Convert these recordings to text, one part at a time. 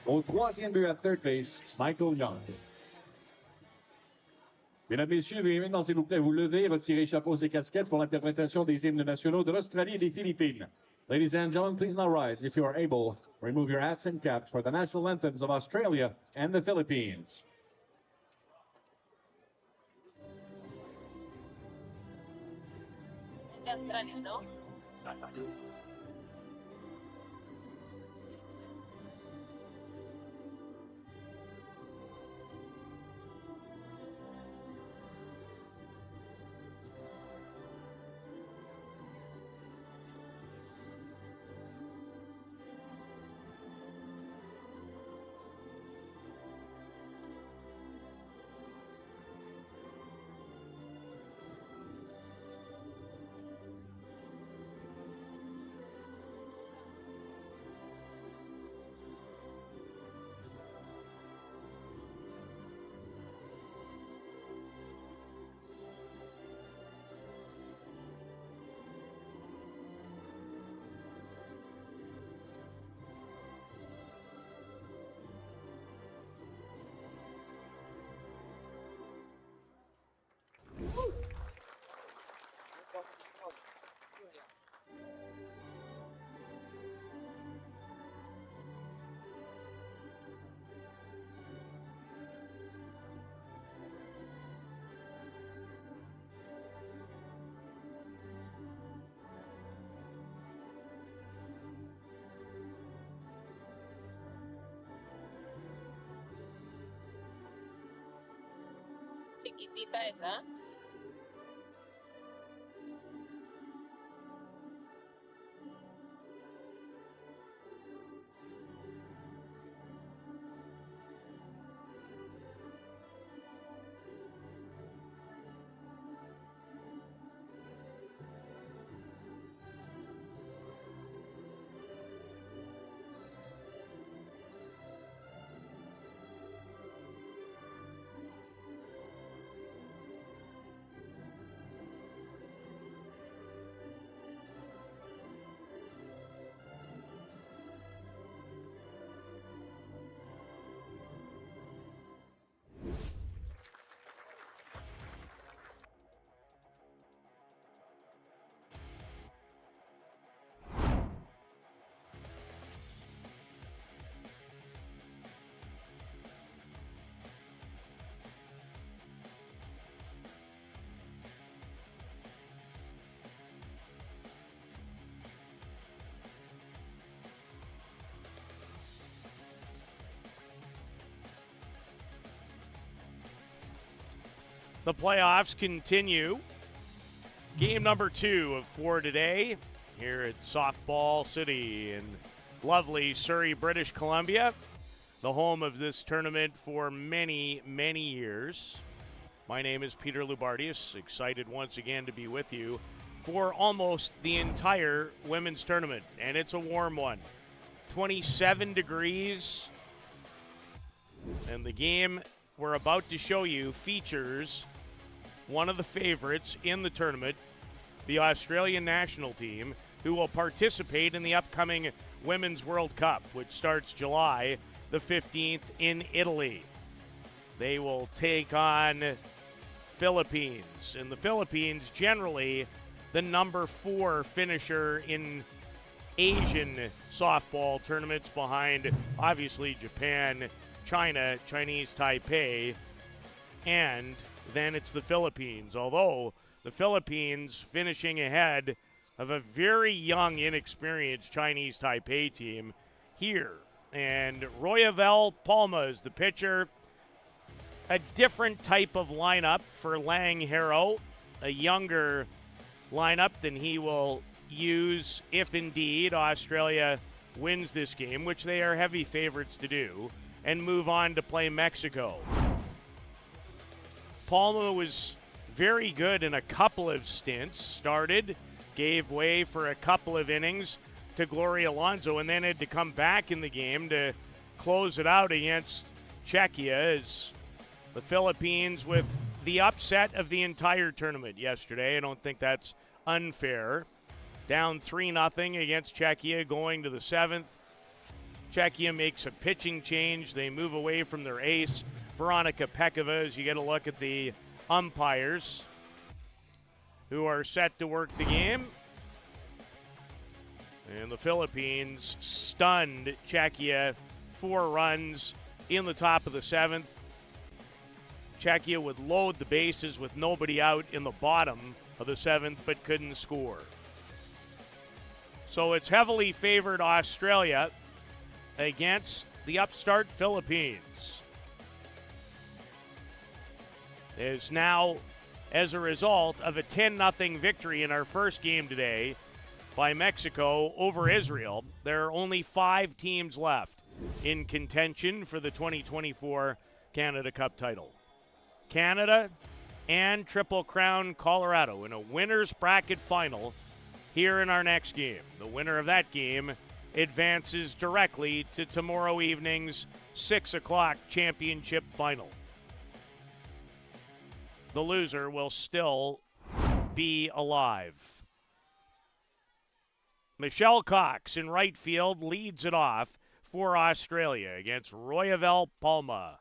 Au troisième but à third base, Michael Young. Mesdames, Messieurs, veuillez maintenant, s'il vous plaît, vous lever, retirer chapeaux et casquettes pour l'interprétation des hymnes nationaux de l'Australie et des Philippines. Ladies and gentlemen, please now rise. If you are able, remove your hats and caps for the national anthems of Australia and the Philippines. ¿no? Chiquitita esa. The playoffs continue. Game number 2 of 4 today here at Softball City in lovely Surrey, British Columbia, the home of this tournament for many, many years. My name is Peter Loubardius, excited once again to be with you for almost the entire women's tournament, and it's a warm one. 27 degrees, and the game we're about to show you features one of the favorites in the tournament, the Australian national team, who will participate in the upcoming Women's World Cup, which starts July the 15th in Italy. They will take on Philippines, and the Philippines generally the number 4 finisher in Asian softball tournaments behind, obviously, Japan, China, Chinese Taipei, and then it's the Philippines, although the Philippines finishing ahead of a very young, inexperienced Chinese Taipei team here. And Royavel Palma is the pitcher. A different type of lineup for Lang Haro, a younger lineup than he will use if indeed Australia wins this game, which they are heavy favorites to do, and move on to play Mexico. Palma was very good in a couple of stints, started, gave way for a couple of innings to Gloria Alonso, and then had to come back in the game to close it out against Czechia, as the Philippines with the upset of the entire tournament yesterday. I don't think that's unfair. Down 3-0 against Czechia going to the 7th. Czechia makes a pitching change. They move away from their ace, Veronika Pekova, as you get a look at the umpires who are set to work the game. And the Philippines stunned Czechia 4 runs in the top of the 7th. Czechia would load the bases with nobody out in the bottom of the 7th, but couldn't score. So it's heavily favored Australia against the upstart Philippines. Is now, as a result of a 10-0 victory in our first game today by Mexico over Israel, there are only 5 teams left in contention for the 2024 Canada Cup title. Canada and Triple Crown Colorado in a winner's bracket final here in our next game. The winner of that game advances directly to tomorrow evening's 6 o'clock championship final. The loser will still be alive. Michelle Cox in right field leads it off for Australia against Royavel Palma.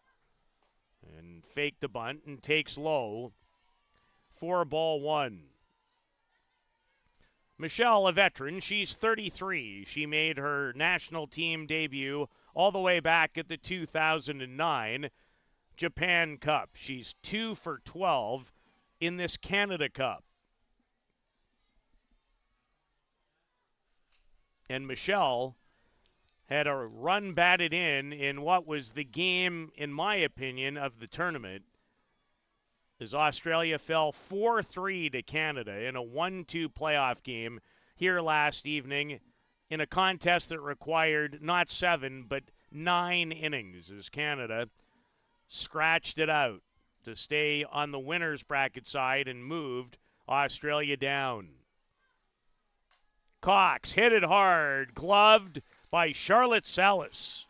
And faked the bunt and takes low for ball 1. Michelle, a veteran, she's 33. She made her national team debut all the way back at the 2009 Japan Cup. She's 2 for 12 in this Canada Cup. And Michelle had a run batted in what was the game, in my opinion, of the tournament, as Australia fell 4-3 to Canada in a 1-2 playoff game here last evening in a contest that required not 7 but 9 innings, as Canada scratched it out to stay on the winner's bracket side and moved Australia down. Cox hit it hard, gloved by Charlotte Salas.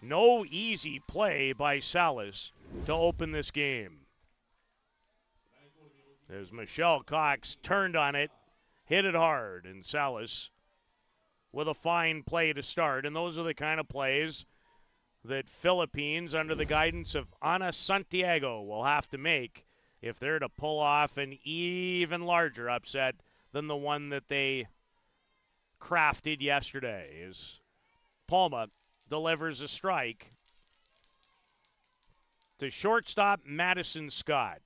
No easy play by Salas to open this game. As Michelle Cox turned on it, hit it hard, and Salas with a fine play to start. And those are the kind of plays that Philippines, under the guidance of Ana Santiago, will have to make if they're to pull off an even larger upset than the one that they crafted yesterday. As Palma delivers a strike to shortstop Madison Scott.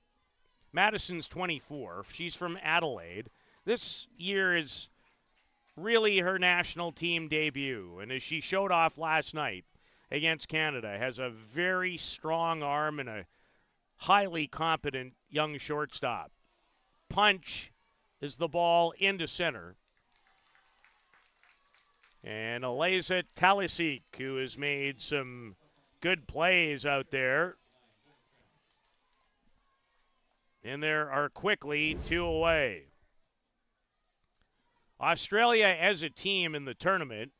Madison's 24. She's from Adelaide. This year is really her national team debut, and as she showed off last night against Canada, has a very strong arm and a highly competent young shortstop. Punch is the ball into center. And Eliza Talisic, who has made some good plays out there. And there are quickly 2 away. Australia as a team in the tournament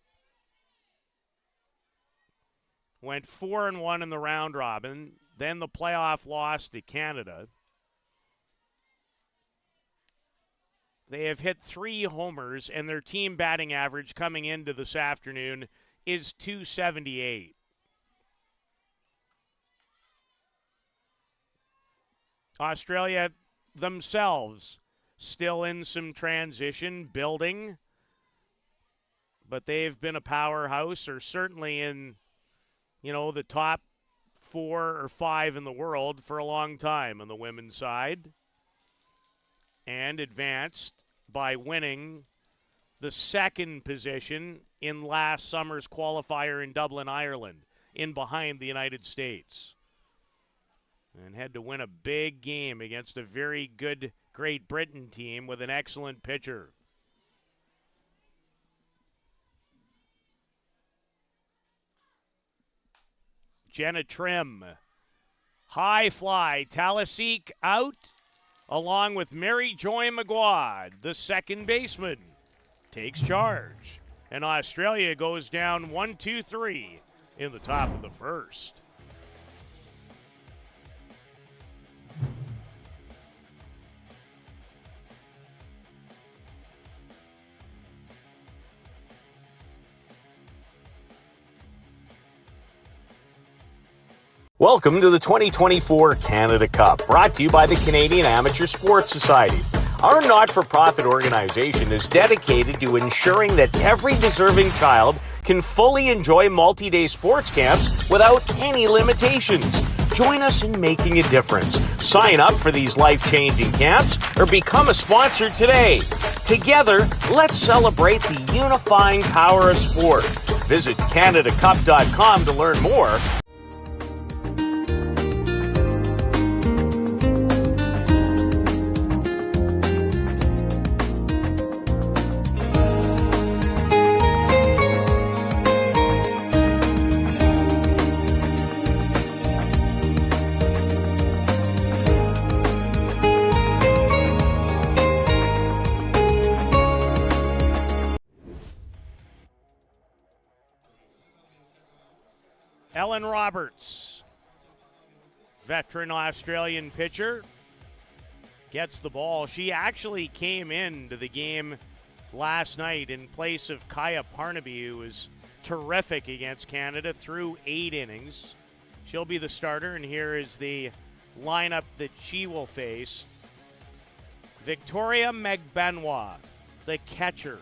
went 4-1 in the round robin, then the playoff loss to Canada. They have hit 3 homers, and their team batting average coming into this afternoon is .278. Australia themselves still in some transition, building, but they've been a powerhouse, or certainly in, the top 4 or 5 in the world for a long time on the women's side, and advanced by winning the 2nd position in last summer's qualifier in Dublin, Ireland, in behind the United States. And had to win a big game against a very good Great Britain team with an excellent pitcher. Jenna Trim. High fly. Talisic out, along with Mary Joy Maguad, the second baseman, takes charge. And Australia goes down 1-2-3 in the top of the first. Welcome to the 2024 Canada Cup, brought to you by the Canadian Amateur Sports Society. Our not-for-profit organization is dedicated to ensuring that every deserving child can fully enjoy multi-day sports camps without any limitations. Join us in making a difference. Sign up for these life-changing camps or become a sponsor today. Together, let's celebrate the unifying power of sport. Visit CanadaCup.com to learn more. Ellen Roberts, veteran Australian pitcher, gets the ball. She actually came into the game last night in place of Kaya Parnaby, who was terrific against Canada through 8 innings. She'll be the starter, and here is the lineup that she will face. Victoria Megbenoit, the catcher,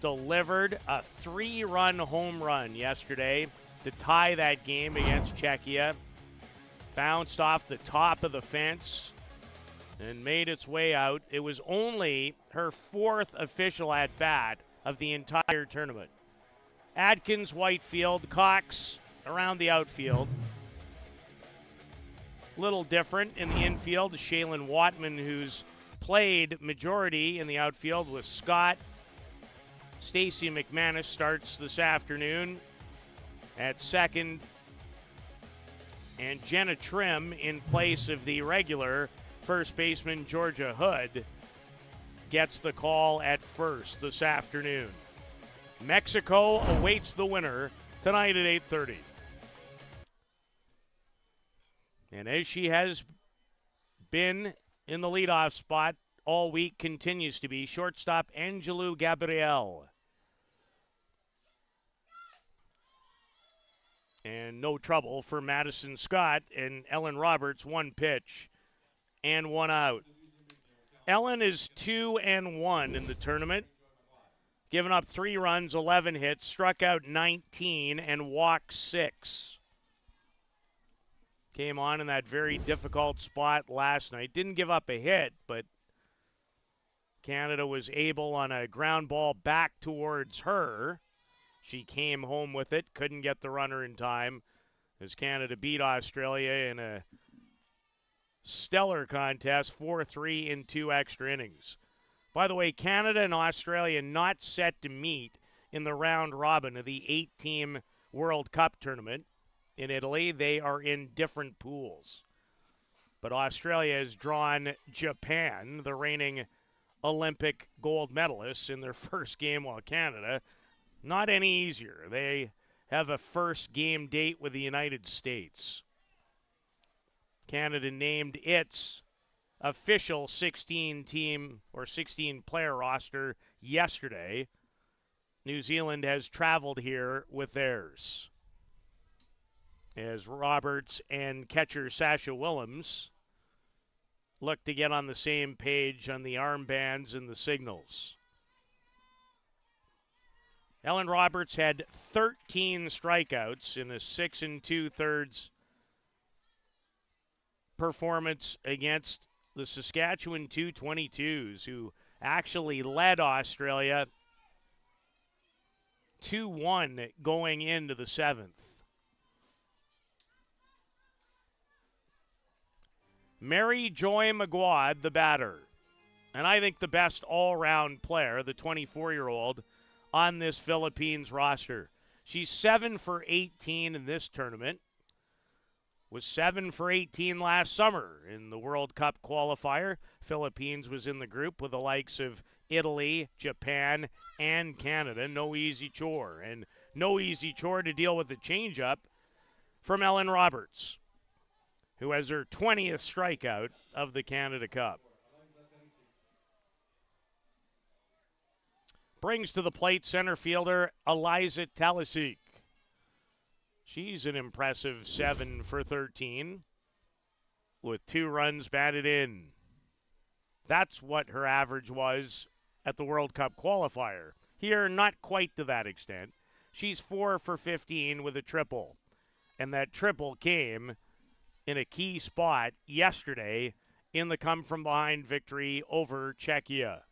delivered a 3-run home run yesterday to tie that game against Czechia. Bounced off the top of the fence and made its way out. It was only her 4th official at-bat of the entire tournament. Adkins, Whitefield, Cox around the outfield. Little different in the infield. Shaylin Watman, who's played majority in the outfield with Scott. Stacey McManus starts this afternoon at second, and Jenna Trim in place of the regular first baseman Georgia Hood gets the call at first this afternoon. Mexico awaits the winner tonight at 8:30. And as she has been in the leadoff spot all week, continues to be shortstop Angelou Gabriel. And no trouble for Madison Scott and Ellen Roberts, 1 pitch and 1 out. Ellen is 2-1 in the tournament, given up 3 runs, 11 hits, struck out 19, and walked 6. Came on in that very difficult spot last night. Didn't give up a hit, but Canada was able on a ground ball back towards her. She came home with it, couldn't get the runner in time as Canada beat Australia in a stellar contest, 4-3 in 2 extra innings. By the way, Canada and Australia not set to meet in the round robin of the 8-team World Cup tournament in Italy. They are in different pools. But Australia has drawn Japan, the reigning Olympic gold medalists, in their first game, while Canada, not any easier. They have a first game date with the United States. Canada named its official 16-team or 16-player roster yesterday. New Zealand has traveled here with theirs, as Roberts and catcher Sasha Willems look to get on the same page on the armbands and the signals. Ellen Roberts had 13 strikeouts in a 6 2/3 performance against the Saskatchewan 222s, who actually led Australia 2-1 going into the 7th. Mary Joy McGuad, the batter, and I think the best all-round player, the 24-year-old, on this Philippines roster. She's 7 for 18 in this tournament. Was 7 for 18 last summer in the World Cup qualifier. Philippines was in the group with the likes of Italy, Japan, and Canada. No easy chore. And no easy chore to deal with the changeup from Ellen Roberts, who has her 20th strikeout of the Canada Cup. Brings to the plate center fielder Eliza Talisic. She's an impressive 7 for 13 with 2 runs batted in. That's what her average was at the World Cup qualifier. Here, not quite to that extent. She's 4 for 15 with a triple. And that triple came in a key spot yesterday in the come-from-behind victory over Czechia.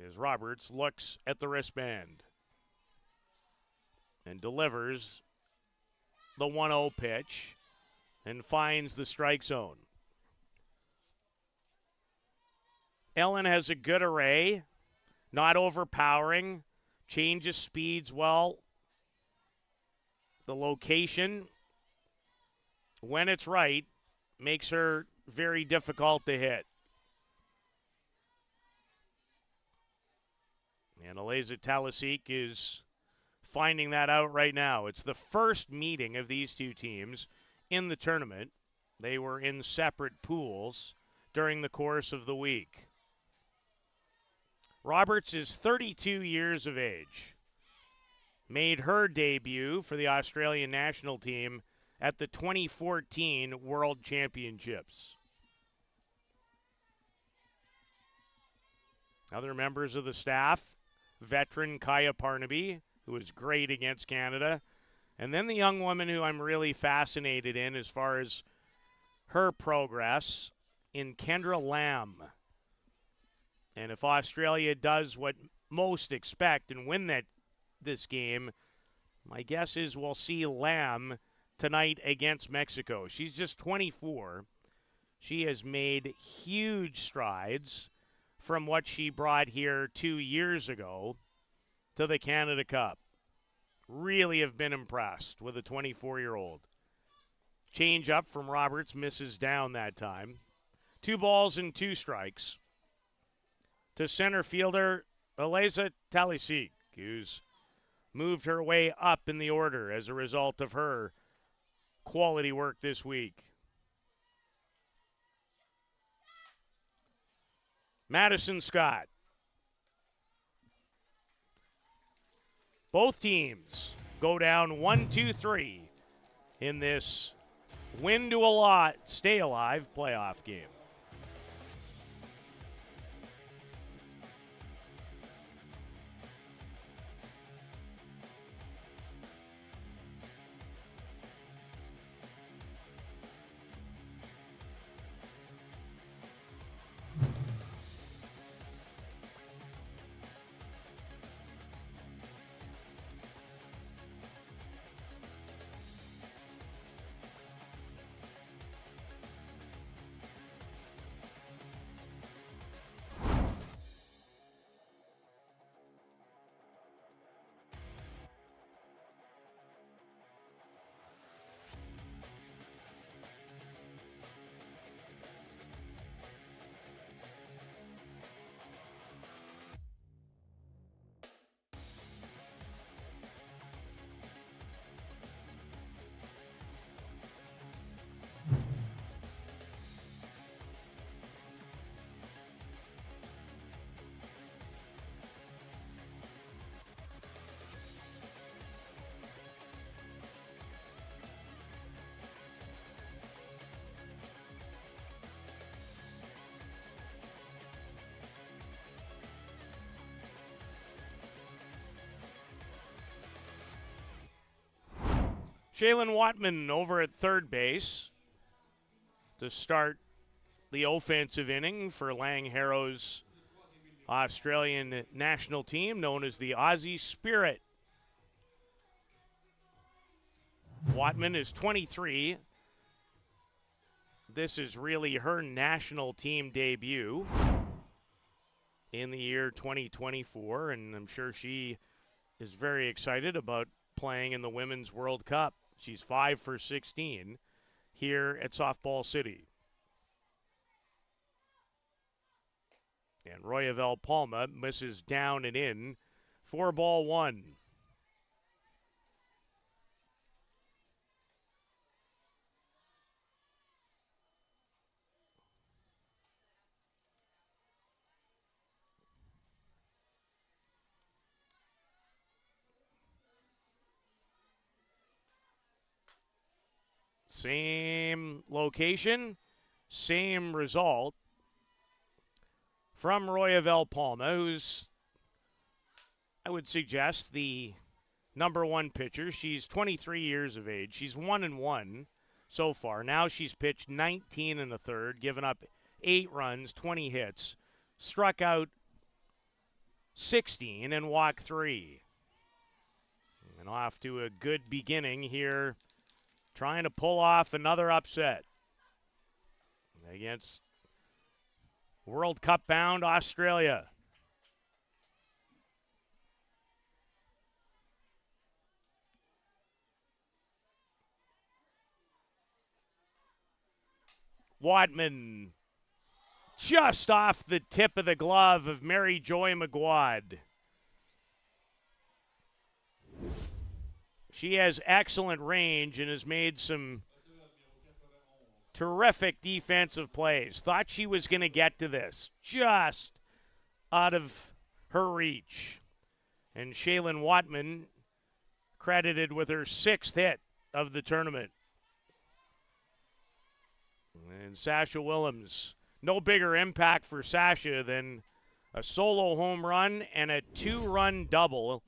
As Roberts looks at the wristband and delivers the 1-0 pitch and finds the strike zone. Ellen has a good array, not overpowering, changes speeds well. The location, when it's right, makes her very difficult to hit. And Eliza Talisic is finding that out right now. It's the first meeting of these two teams in the tournament. They were in separate pools during the course of the week. Roberts is 32 years of age. Made her debut for the Australian national team at the 2014 World Championships. Other members of the staff, veteran Kaya Parnaby, who was great against Canada, and then the young woman who I'm really fascinated in as far as her progress in Kendra Lamb. And if Australia does what most expect and win this game, my guess is we'll see Lamb tonight against Mexico. She's just 24. She has made huge strides from what she brought here 2 years ago to the Canada Cup. Really have been impressed with a 24-year-old. Change up from Roberts, misses down that time. 2 balls and 2 strikes to center fielder Eliza Talisic, who's moved her way up in the order as a result of her quality work this week. Madison Scott. Both teams go down 1-2-3 in this win to a lot, stay alive playoff game. Shaylin Watman over at third base to start the offensive inning for Lang Harrow's Australian national team known as the Aussie Spirit. Watman is 23. This is really her national team debut in the year 2024, and I'm sure she is very excited about playing in the Women's World Cup. She's 5 for 16 here at Softball City. And Royavel Palma misses down and in for ball 1. Same location, same result from Royaville Palma, who's, I would suggest, the number one pitcher. She's 23 years of age. She's 1-1 so far. Now she's pitched 19 and a third, given up 8 runs, 20 hits, struck out 16 and walked 3. And off to a good beginning here, trying to pull off another upset against World Cup bound Australia. Wadman just off the tip of the glove of Mary Joy McGuad. She has excellent range and has made some terrific defensive plays. Thought she was going to get to this, just out of her reach. And Shaylin Watman credited with her 6th hit of the tournament. And Sasha Willems, no bigger impact for Sasha than a solo home run and a 2-run double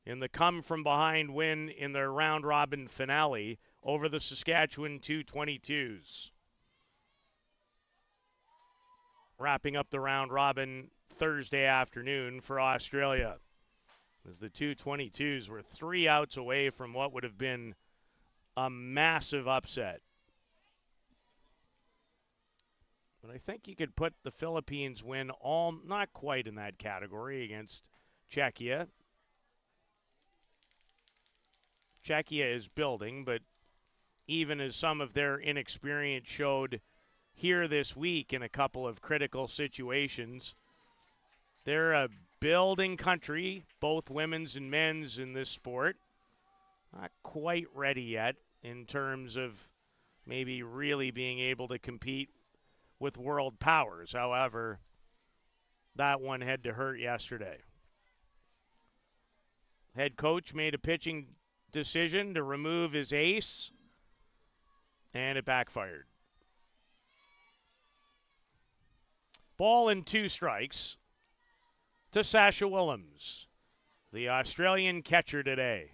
in the come-from-behind win in their round-robin finale over the Saskatchewan 222s. Wrapping up the round-robin Thursday afternoon for Australia, as the 222s were 3 outs away from what would have been a massive upset. But I think you could put the Philippines win all, not quite in that category, against Czechia. Czechia is building, but even as some of their inexperience showed here this week in a couple of critical situations, they're a building country, both women's and men's in this sport. Not quite ready yet in terms of maybe really being able to compete with world powers. However, that one had to hurt yesterday. Head coach made a pitching decision to remove his ace, and it backfired. Ball and 2 strikes to Sasha Willems, the Australian catcher today.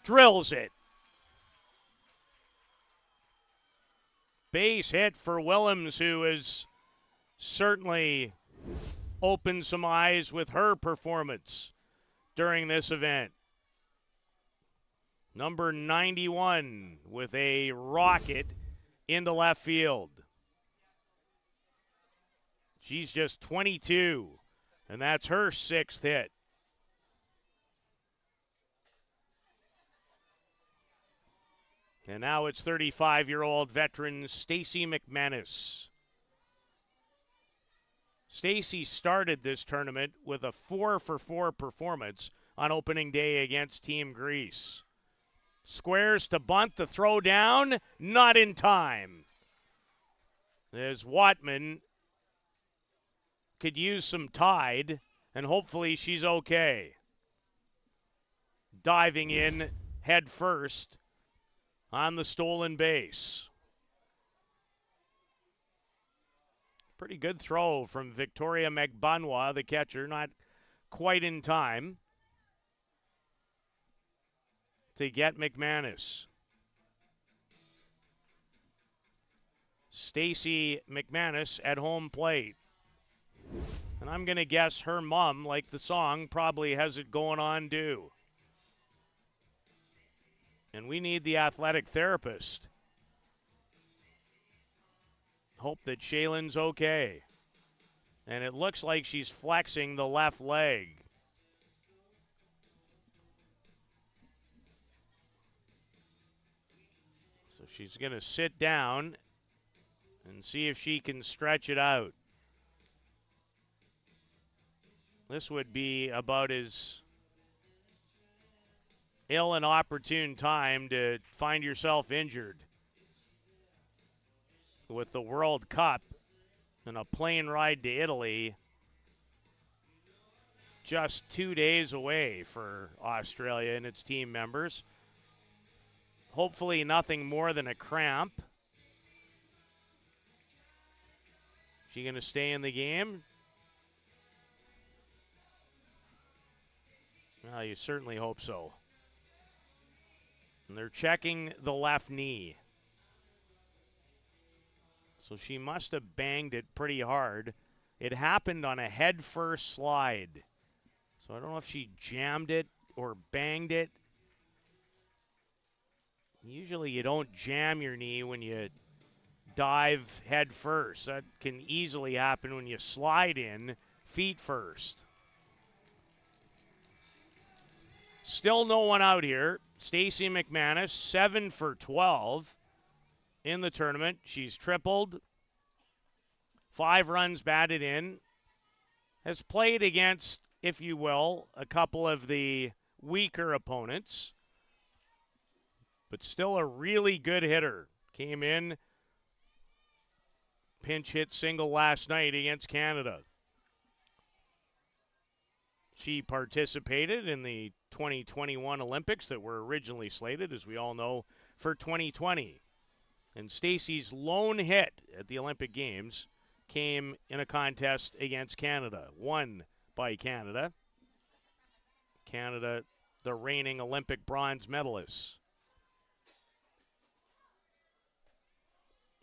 Drills it. Base hit for Willems, who has certainly opened some eyes with her performance during this event. Number 91 with a rocket into left field. She's just 22, and that's her 6th hit. And now it's 35-year-old veteran Stacey McManus. Stacey started this tournament with a 4-for-4 performance on opening day against Team Greece. Squares to bunt, the throw down, not in time. As Watman could use some tide, and hopefully she's okay. Diving in head first on the stolen base. Pretty good throw from Victoria Megbanwa, the catcher, not quite in time to get McManus. Stacey McManus at home plate. And I'm going to guess her mom, like the song, probably has it going on too. And we need the athletic therapist. Hope that Shaylin's okay. And it looks like she's flexing the left leg. So she's going to sit down and see if she can stretch it out. This would be about as ill an opportune time to find yourself injured with the World Cup and a plane ride to Italy just 2 days away for Australia and its team members. Hopefully nothing more than a cramp. She going to stay in the game? Well, you certainly hope so. And they're checking the left knee. So she must have banged it pretty hard. It happened on a head-first slide. So I don't know if she jammed it or banged it. Usually you don't jam your knee when you dive head first. That can easily happen when you slide in feet first. Still no one out here. Stacey McManus, 7 for 12 in the tournament. She's tripled, 5 runs batted in, has played against, if you will, a couple of the weaker opponents, but still a really good hitter. Came in, pinch hit single last night against Canada. She participated in the 2021 Olympics that were originally slated, as we all know, for 2020. And Stacey's lone hit at the Olympic Games came in a contest against Canada, won by Canada. Canada, the reigning Olympic bronze medalists.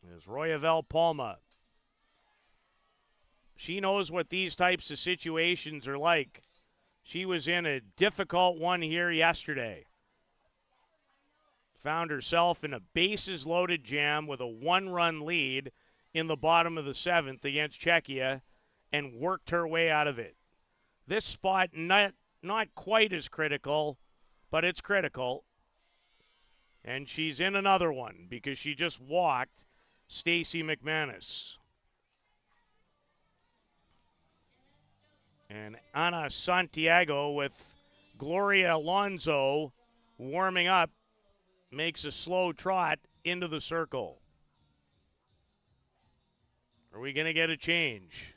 There's Royavelle Palma. She knows what these types of situations are like. She was in a difficult one here yesterday. Found herself in a bases-loaded jam with a 1-run lead in the bottom of the 7th against Czechia and worked her way out of it. This spot not quite as critical, but it's critical. And she's in another one because she just walked Stacey McManus. And Ana Santiago with Gloria Alonso warming up makes a slow trot into the circle. Are we going to get a change?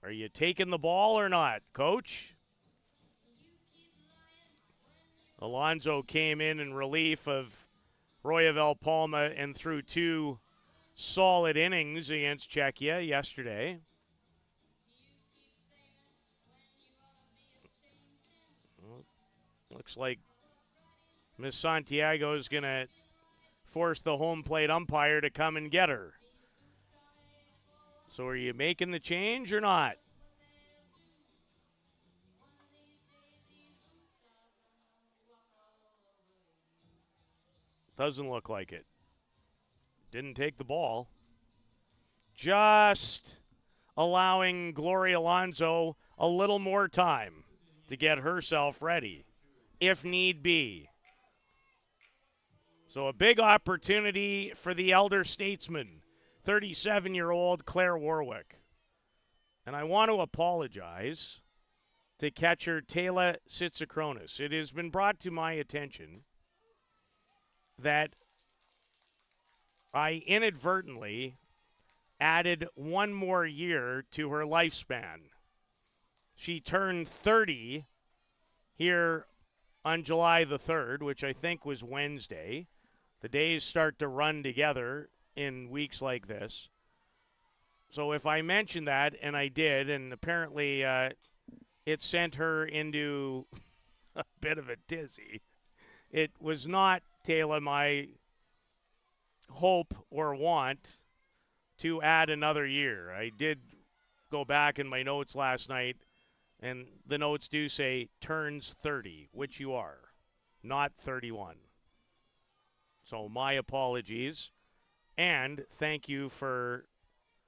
Are you taking the ball or not, Coach? Alonso came in relief of Royavelle Palma and threw 2 solid innings against Czechia yesterday. Looks like Miss Santiago is going to force the home plate umpire to come and get her. So are you making the change or not? Doesn't look like it. Didn't take the ball. Just allowing Gloria Alonso a little more time to get herself ready, if need be. So a big opportunity for the elder statesman, 37-year-old Claire Warwick. And I want to apologize to catcher Taylor Sitsikronis. It has been brought to my attention that I inadvertently added 1 more year to her lifespan. She turned 30 here on July the 3rd, which I think was Wednesday. The days start to run together in weeks like this. So if I mentioned that, and I did, and apparently it sent her into a bit of a tizzy, it was not, Taylor, my hope or want to add another year. I did go back in my notes last night, and the notes do say turns 30, which you are, not 31. So my apologies, and thank you for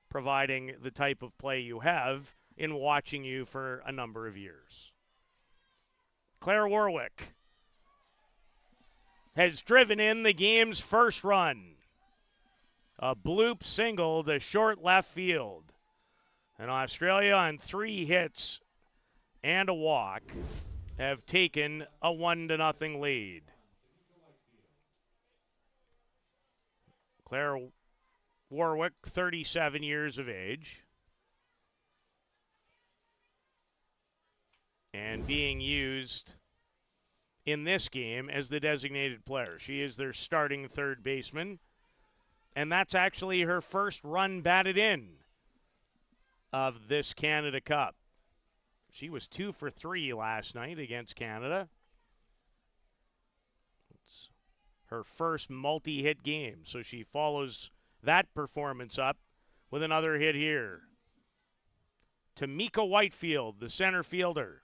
providing the type of play you have in watching you for a number of years. Claire Warwick has driven in the game's first run. A bloop single to short left field. And Australia, on 3 hits and a walk, have taken a 1-0 lead. Claire Warwick, 37 years of age. and being used in this game as the designated player. She is their starting third baseman, and that's actually her first run batted in of this Canada Cup. She was 2 for 3 last night against Canada. It's her first multi-hit game, so she follows that performance up with another hit here. Tamika Whitefield, the center fielder.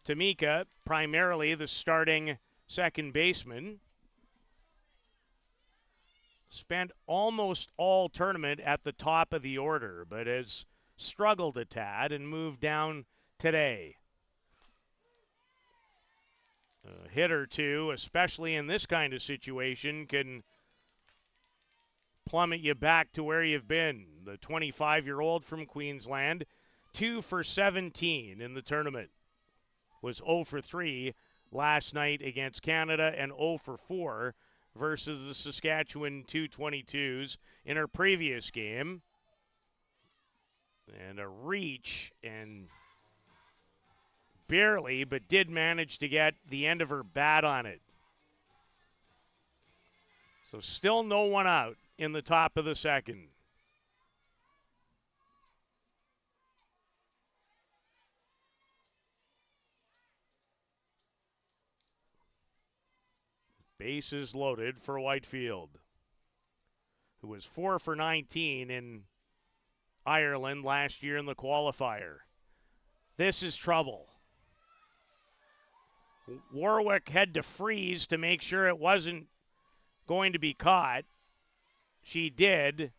Tamika, primarily the starting second baseman, spent almost all tournament at the top of the order, but has struggled a tad and moved down today. A hit or two, especially in this kind of situation, can plummet you back to where you've been. The 25-year-old from Queensland, 2 for 17 in the tournament. Was 0 for 3 last night against Canada and 0 for 4 versus the Saskatchewan 222s in her previous game. And a reach, and barely, but did manage to get the end of her bat on it. So still no one out in the top of the second. Bases loaded for Whitefield, who was 4 for 19 in Ireland last year in the qualifier. This is trouble. Warwick had to freeze to make sure it wasn't going to be caught. She did.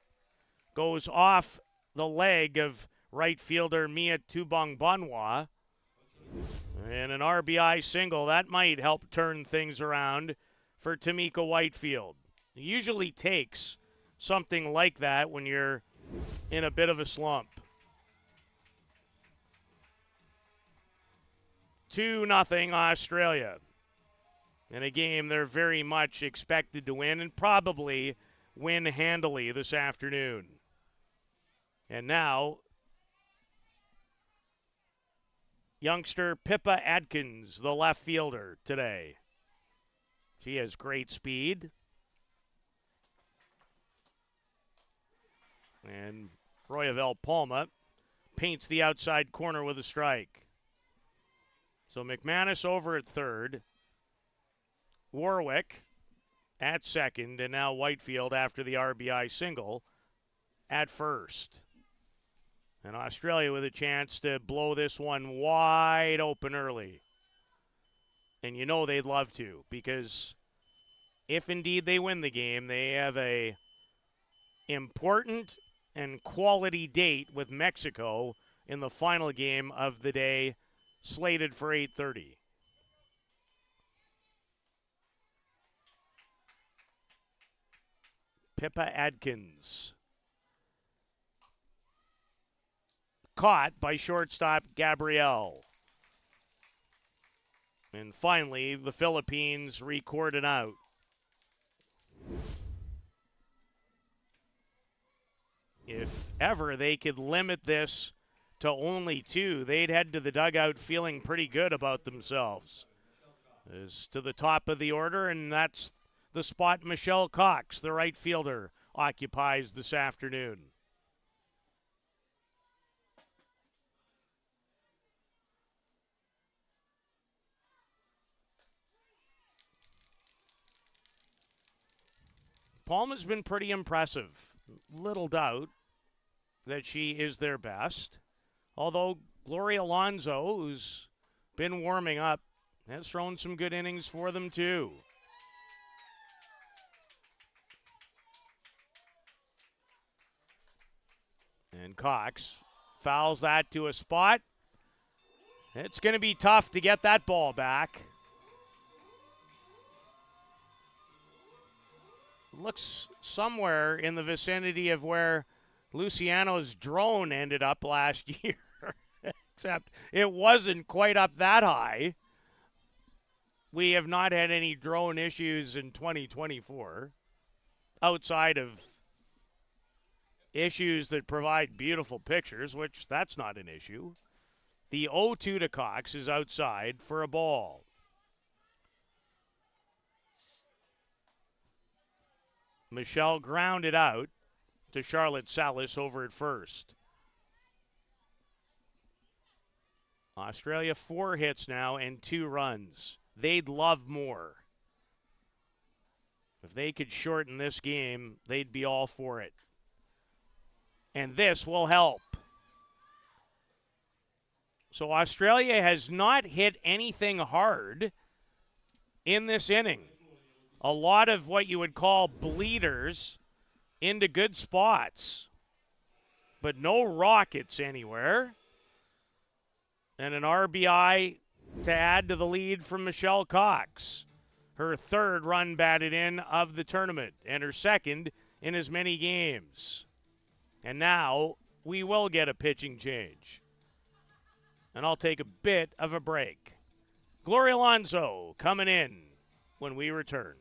Goes off the leg of right fielder Mia Tubong-Bonwa. And an RBI single. That might help turn things around for Tamika Whitefield. It usually takes something like that when you're in a bit of a slump. 2-0 Australia. In a game they're very much expected to win and probably win handily this afternoon. And now, youngster Pippa Adkins, the left fielder today. She has great speed. And Royavelle Palma paints the outside corner with a strike. So McManus over at third. Warwick at second, and now Whitefield after the RBI single at first. And Australia with a chance to blow this one wide open early. And you know they'd love to, because if indeed they win the game, they have a important and quality date with Mexico in the final game of the day, slated for 8:30. Pippa Adkins. Caught by shortstop Gabrielle. And finally, the Philippines record it out. If ever they could limit this to only 2, they'd head to the dugout feeling pretty good about themselves. Is to the top of the order, and that's the spot Michelle Cox, the right fielder, occupies this afternoon. Palma's been pretty impressive. Little doubt that she is their best. Although Gloria Alonso, who's been warming up, has thrown some good innings for them too. And Cox fouls that to a spot. It's going to be tough to get that ball back. Looks somewhere in the vicinity of where Luciano's drone ended up last year, except it wasn't quite up that high. We have not had any drone issues in 2024 outside of issues that provide beautiful pictures, which that's not an issue. The 0-2 to Cox is outside for a ball. Michelle grounded out to Charlotte Salas over at first. Australia 4 hits now and 2 runs. They'd love more. If they could shorten this game, they'd be all for it. And this will help. So Australia has not hit anything hard in this inning. A lot of what you would call bleeders into good spots, but no rockets anywhere. And an RBI to add to the lead from Michelle Cox. Her 3rd run batted in of the tournament and her 2nd in as many games. And now we will get a pitching change. And I'll take a bit of a break. Gloria Alonso coming in when we return.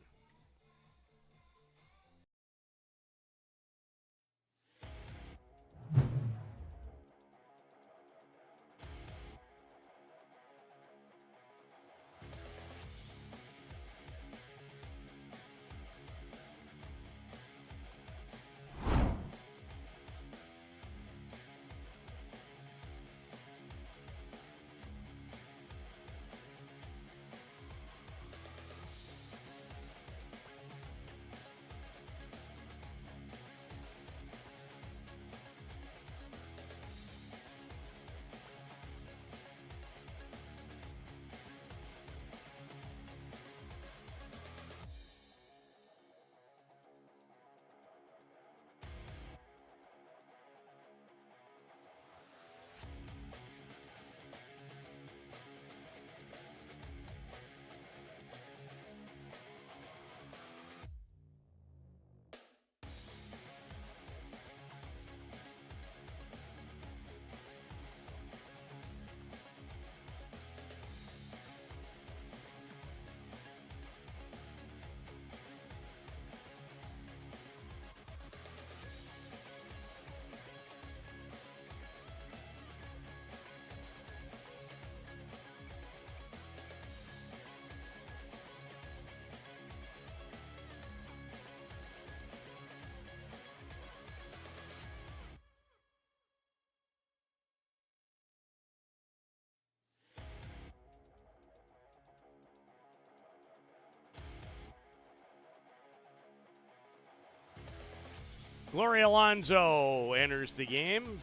Gloria Alonso enters the game.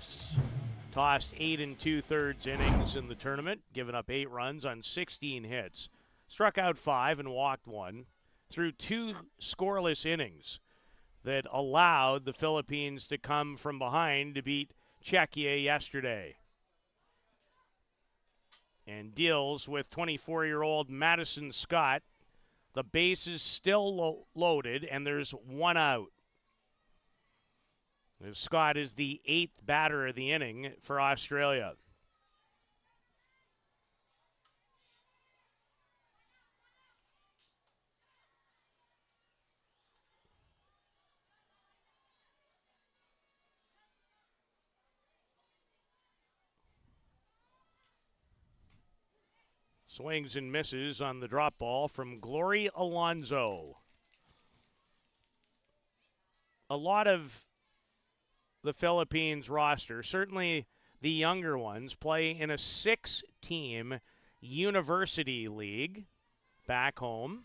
Tossed 8 2/3 innings in the tournament, giving up 8 runs on 16 hits. Struck out 5 and walked 1 through 2 scoreless innings that allowed the Philippines to come from behind to beat Czechia yesterday. And deals with 24-year-old Madison Scott. The base is still loaded, and there's 1 out. Scott is the 8th batter of the inning for Australia. Swings and misses on the drop ball from Gloria Alonso. A lot of the Philippines roster, certainly the younger ones, play in a 6-team university league back home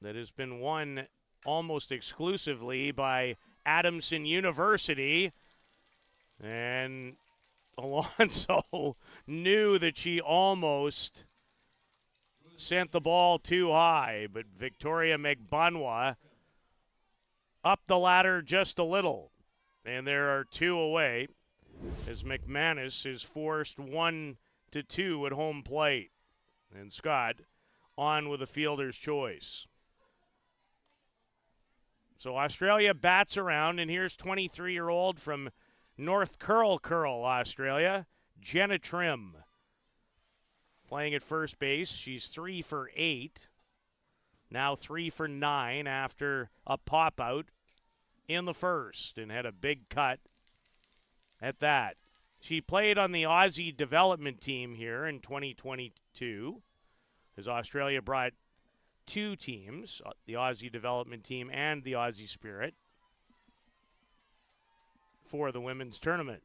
that has been won almost exclusively by Adamson University. And Alonso knew that she almost sent the ball too high, but Victoria Megbanwa up the ladder just a little, and there are 2 away as McManus is forced 1-2 at home plate, and Scott on with a fielder's choice. So Australia bats around, and here's 23-year-old from North Curl, Australia, Jenna Trim, playing at first base. She's 3 for 8. Now 3 for 9 after a pop out in the first and had a big cut at that. She played on the Aussie development team here in 2022 as Australia brought 2 teams, the Aussie development team and the Aussie Spirit, for the women's tournament.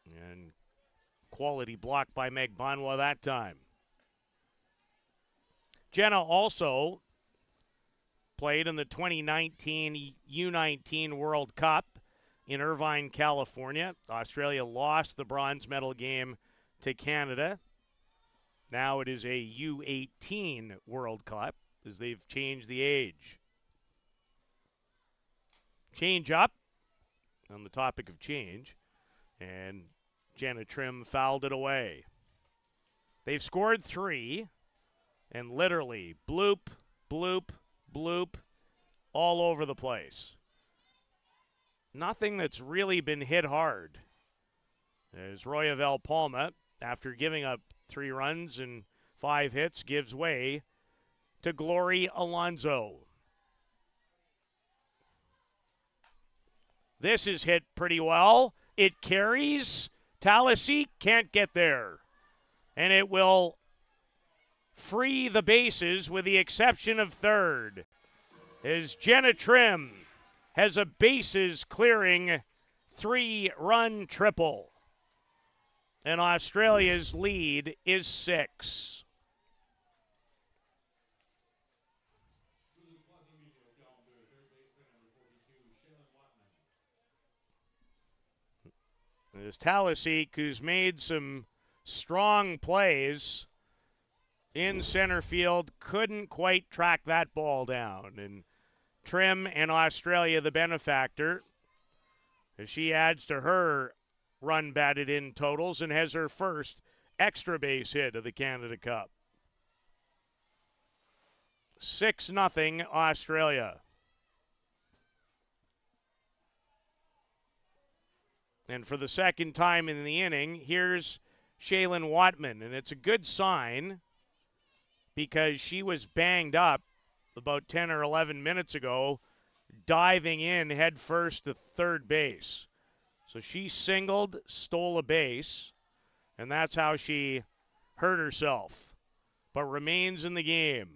And quality block by Meg Bonwa that time. Jenna also played in the 2019 U19 World Cup in Irvine, California. Australia lost the bronze medal game to Canada. Now it is a U18 World Cup as they've changed the age. Change up on the topic of change, and Jenna Trim fouled it away. They've scored 3, and literally bloop, bloop, bloop all over the place. Nothing that's really been hit hard. As Royavel Palma, after giving up 3 runs and 5 hits, gives way to Glory Alonso. This is hit pretty well. It carries. Talisi can't get there. And it will free the bases with the exception of third. As Jenna Trim has a bases clearing 3-run triple. And Australia's lead is 6. There's Talisic, who's made some strong plays in center field, couldn't quite track that ball down. And Trim and Australia the benefactor as she adds to her run batted in totals and has her first extra base hit of the Canada Cup. 6-0 Australia. And for the second time in the inning, here's Shaylin Watman. And it's a good sign because she was banged up about 10 or 11 minutes ago, diving in head first to third base. So she singled, stole a base, and that's how she hurt herself, but remains in the game.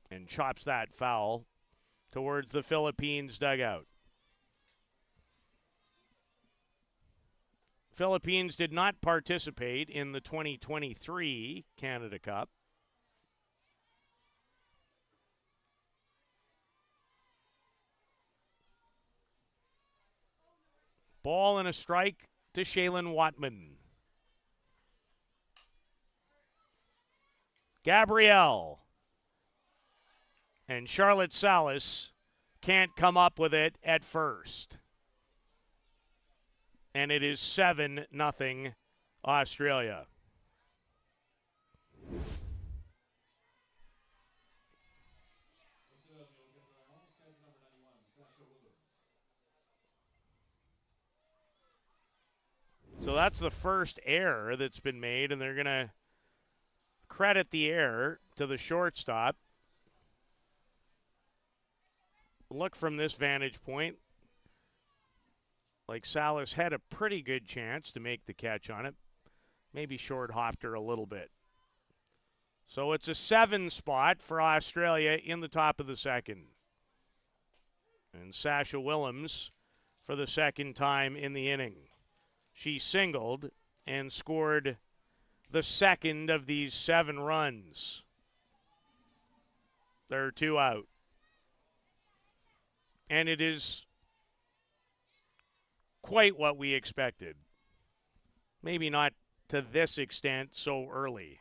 And chops that foul towards the Philippines dugout. Philippines did not participate in the 2023 Canada Cup. Ball and a strike to Shaylin Watman. Gabrielle. And Charlotte Salas can't come up with it at first. And it is 7-0 Australia. So that's the first error that's been made, and they're going to credit the error to the shortstop. Look from this vantage point, like Salas had a pretty good chance to make the catch on it. Maybe short-hopped her a little bit. So it's a 7 spot for Australia in the top of the second. And Sasha Willems for the second time in the inning. She singled and scored the second of these 7 runs. There are 2 out. And it is quite what we expected. Maybe not to this extent so early.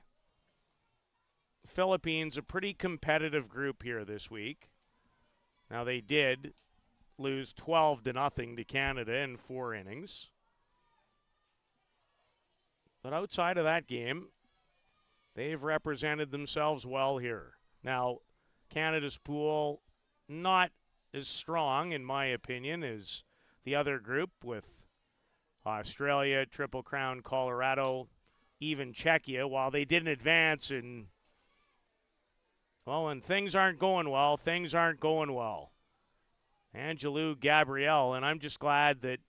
Philippines, a pretty competitive group here this week. Now they did lose 12-0 to Canada in 4 innings. But outside of that game, they've represented themselves well here. Now, Canada's pool not as strong, in my opinion, as the other group with Australia, Triple Crown, Colorado, even Czechia, while they didn't advance. And, well, when things aren't going well, things aren't going well. Angelou Gabrielle, and I'm just glad that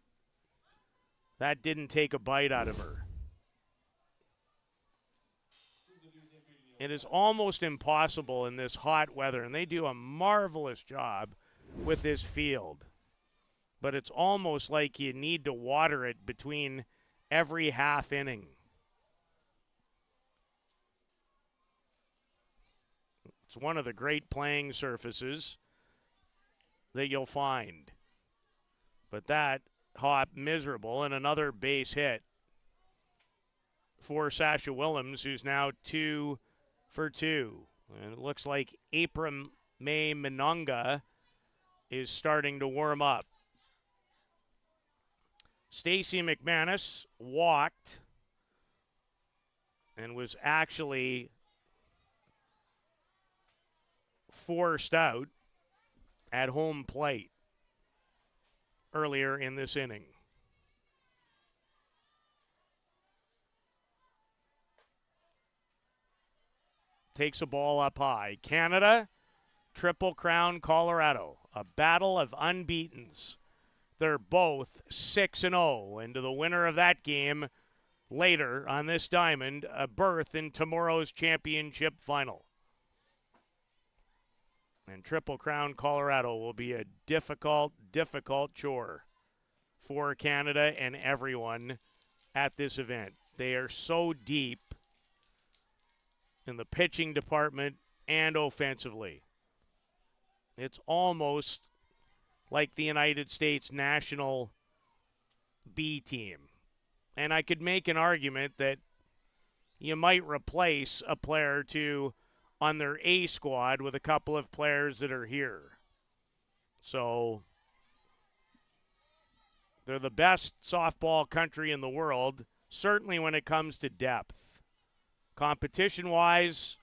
that didn't take a bite out of her. It is almost impossible in this hot weather, and they do a marvelous job with this field. But it's almost like you need to water it between every half inning. It's one of the great playing surfaces that you'll find. But that hop miserable, and another base hit for Sasha Willems, who's now 2 for 2. And it looks like April May Minonga is starting to warm up. Stacey McManus walked and was actually forced out at home plate earlier in this inning. Takes a ball up high. Canada, Triple Crown, Colorado. A battle of unbeatens. They're both 6-0, and to the winner of that game later on this diamond, a berth in tomorrow's championship final. And Triple Crown, Colorado will be a difficult, difficult chore for Canada and everyone at this event. They are so deep in the pitching department and offensively. It's almost like the United States national B team. And I could make an argument that you might replace a player or two on their A squad with a couple of players that are here. So they're the best softball country in the world, certainly when it comes to depth. Competition-wise,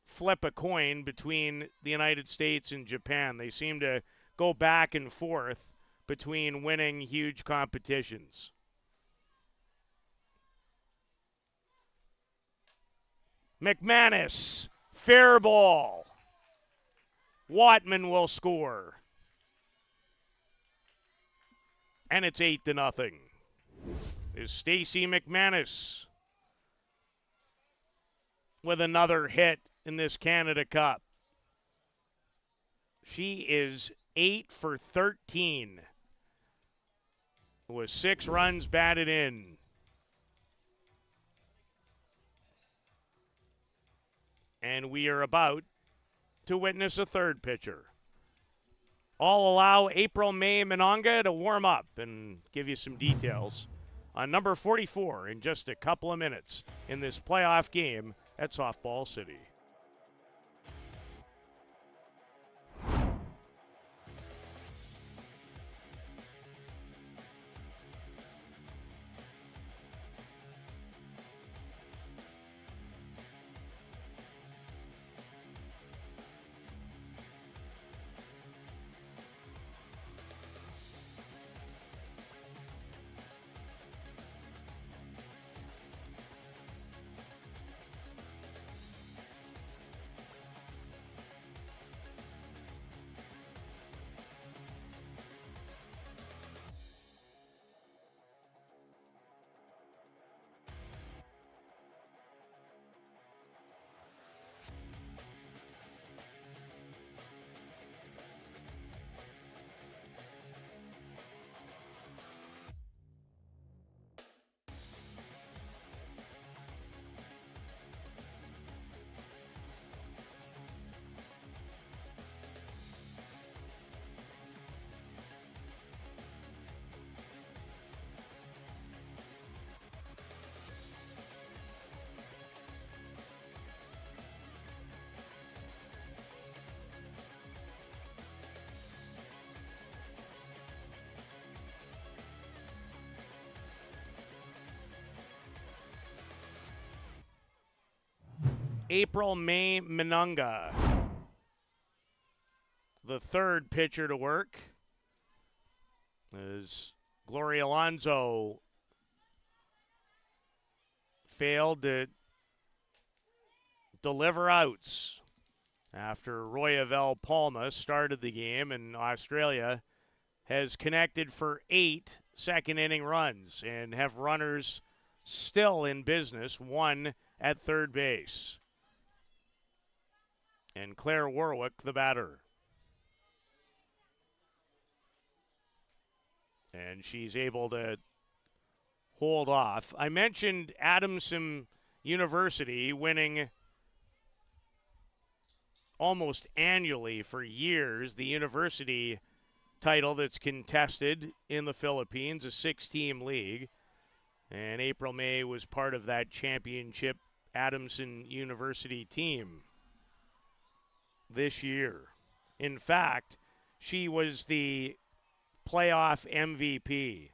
flip a coin between the United States and Japan. They seem to go back and forth between winning huge competitions. McManus, fair ball. Watman will score. And it's 8-0. Is Stacey McManus with another hit in this Canada Cup. She is 8 for 13 with 6 runs batted in. And we are about to witness a third pitcher. I'll allow April May Minonga to warm up and give you some details on number 44 in just a couple of minutes in this playoff game at Softball City. April May Minonga, the third pitcher to work, is Gloria Alonso failed to deliver outs after Royavel Palma started the game, and Australia has connected for 8 second-inning runs and have runners still in business, 1 at third base. And Claire Warwick, the batter. And she's able to hold off. I mentioned Adamson University winning almost annually for years the university title that's contested in the Philippines, a 6-team league. And April May was part of that championship Adamson University team this year. In fact, she was the playoff MVP.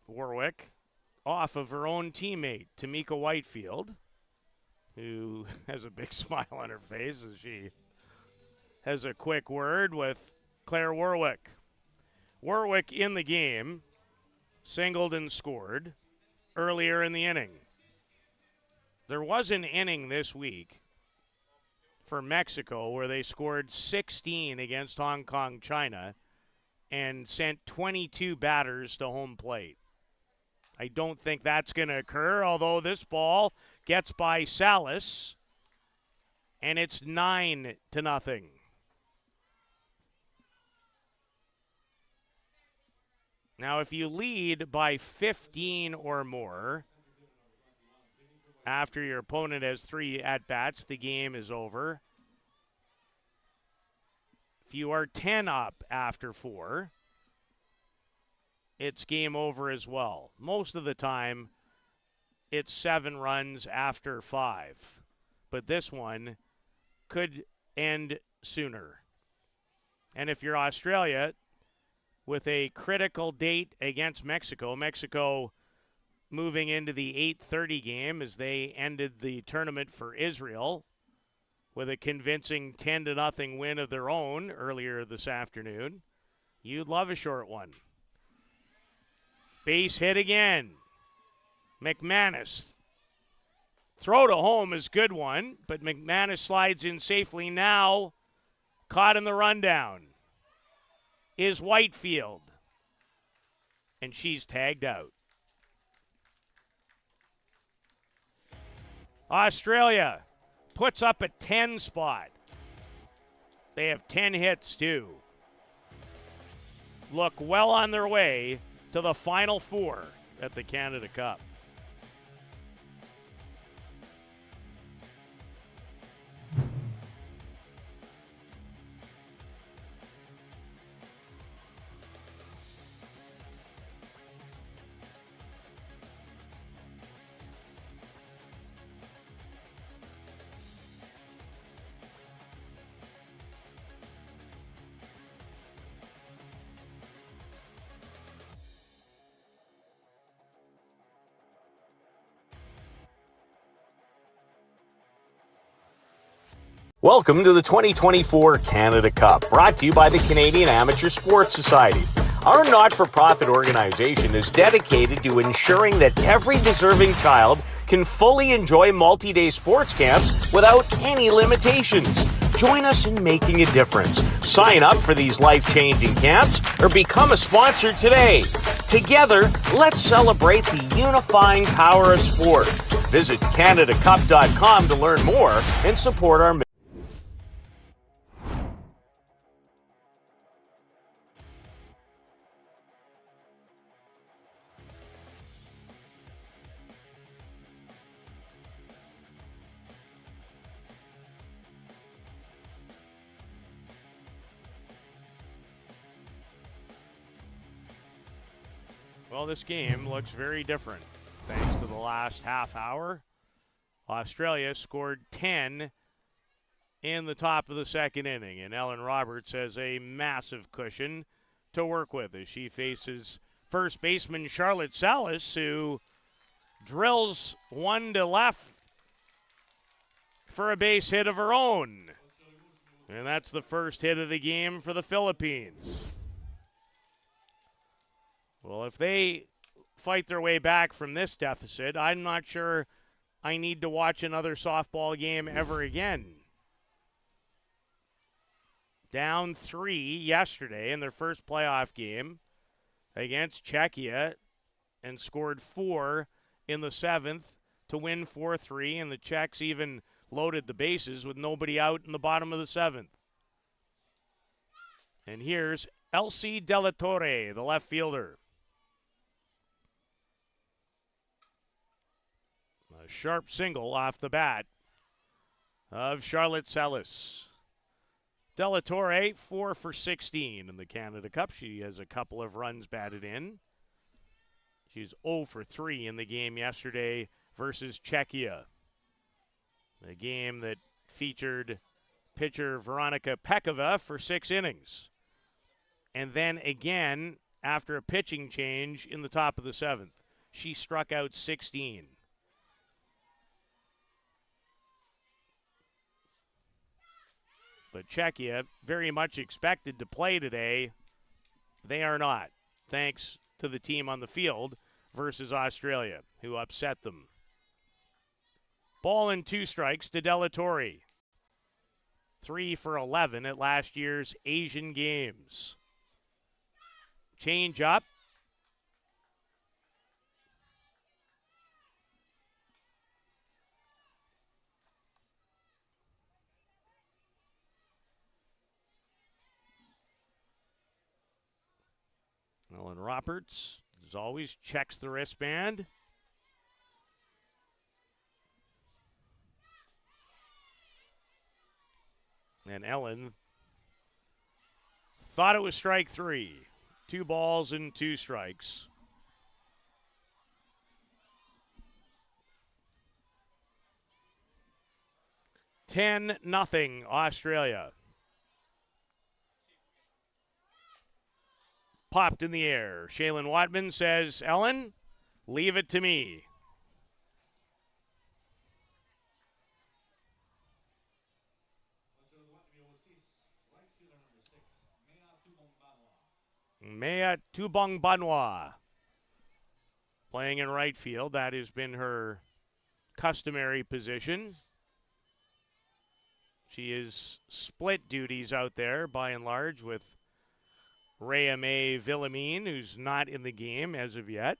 Warwick off of her own teammate, Tamika Whitefield, who has a big smile on her face as she has a quick word with Claire Warwick. Warwick in the game singled and scored earlier in the inning. There was an inning this week for Mexico where they scored 16 against Hong Kong, China, and sent 22 batters to home plate. I don't think that's going to occur, although this ball gets by Salas, and it's 9-0. Now, if you lead by 15 or more after your opponent has 3 at-bats, the game is over. If you are 10 up after 4, it's game over as well. Most of the time, it's 7 runs after 5. But this one could end sooner. And if you're Australia, with a critical date against Mexico, Mexico moving into the 8:30 game as they ended the tournament for Israel with a convincing 10-0 win of their own earlier this afternoon, you'd love a short one. Base hit again. McManus. Throw to home is good one, but McManus slides in safely now. Caught in the rundown is Whitefield. And she's tagged out. Australia puts up a 10 spot. They have 10 hits too. Look well on their way to the Final Four at the Canada Cup. Welcome to the 2024 Canada Cup, brought to you by the Canadian Amateur Sports Society. Our not-for-profit organization is dedicated to ensuring that every deserving child can fully enjoy multi-day sports camps without any limitations. Join us in making a difference. Sign up for these life-changing camps or become a sponsor today. Together, let's celebrate the unifying power of sport. Visit CanadaCup.com to learn more and support our mission. Well, this game looks very different thanks to the last half hour. Australia scored 10 in the top of the second inning, and Ellen Roberts has a massive cushion to work with as she faces first baseman Charlotte Salas, who drills one to left for a base hit of her own. And that's the first hit of the game for the Philippines. Well, if they fight their way back from this deficit, I'm not sure I need to watch another softball game ever again. Down 3 yesterday in their first playoff game against Czechia and scored 4 in the 7th to win 4-3, and the Czechs even loaded the bases with nobody out in the bottom of the 7th. And here's Elsie De La Torre, the left fielder. A sharp single off the bat of Charlotte Salas. De La Torre, 4 for 16 in the Canada Cup. She has a couple of runs batted in. She's 0 for 3 in the game yesterday versus Czechia. A game that featured pitcher Veronika Pekova for 6 innings. And then again, after a pitching change in the top of the 7th, she struck out 16. But Czechia, very much expected to play today. They are not, thanks to the team on the field versus Australia, who upset them. Ball and 2 strikes to De La Torre. 3 for 11 at last year's Asian Games. Change up. Ellen Roberts, as always, checks the wristband. And Ellen thought it was strike 3. 2 balls and 2 strikes. $10-0 Australia. Popped in the air. Shaylin Watman says, Ellen, leave it to me. Mea Tubong Banwa playing in right field. That has been her customary position. She is split duties out there by and large with Rhea May Villamine, who's not in the game as of yet.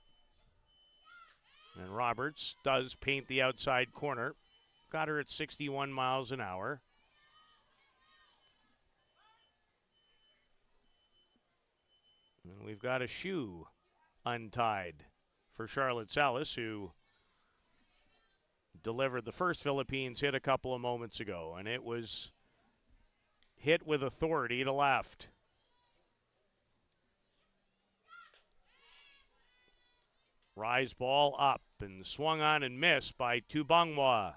And Roberts does paint the outside corner. Got her at 61 miles an hour. And we've got a shoe untied for Charlotte Salas, who delivered the first Philippines hit a couple of moments ago, and it was hit with authority to left. Rise ball up and swung on and missed by Tubongwa.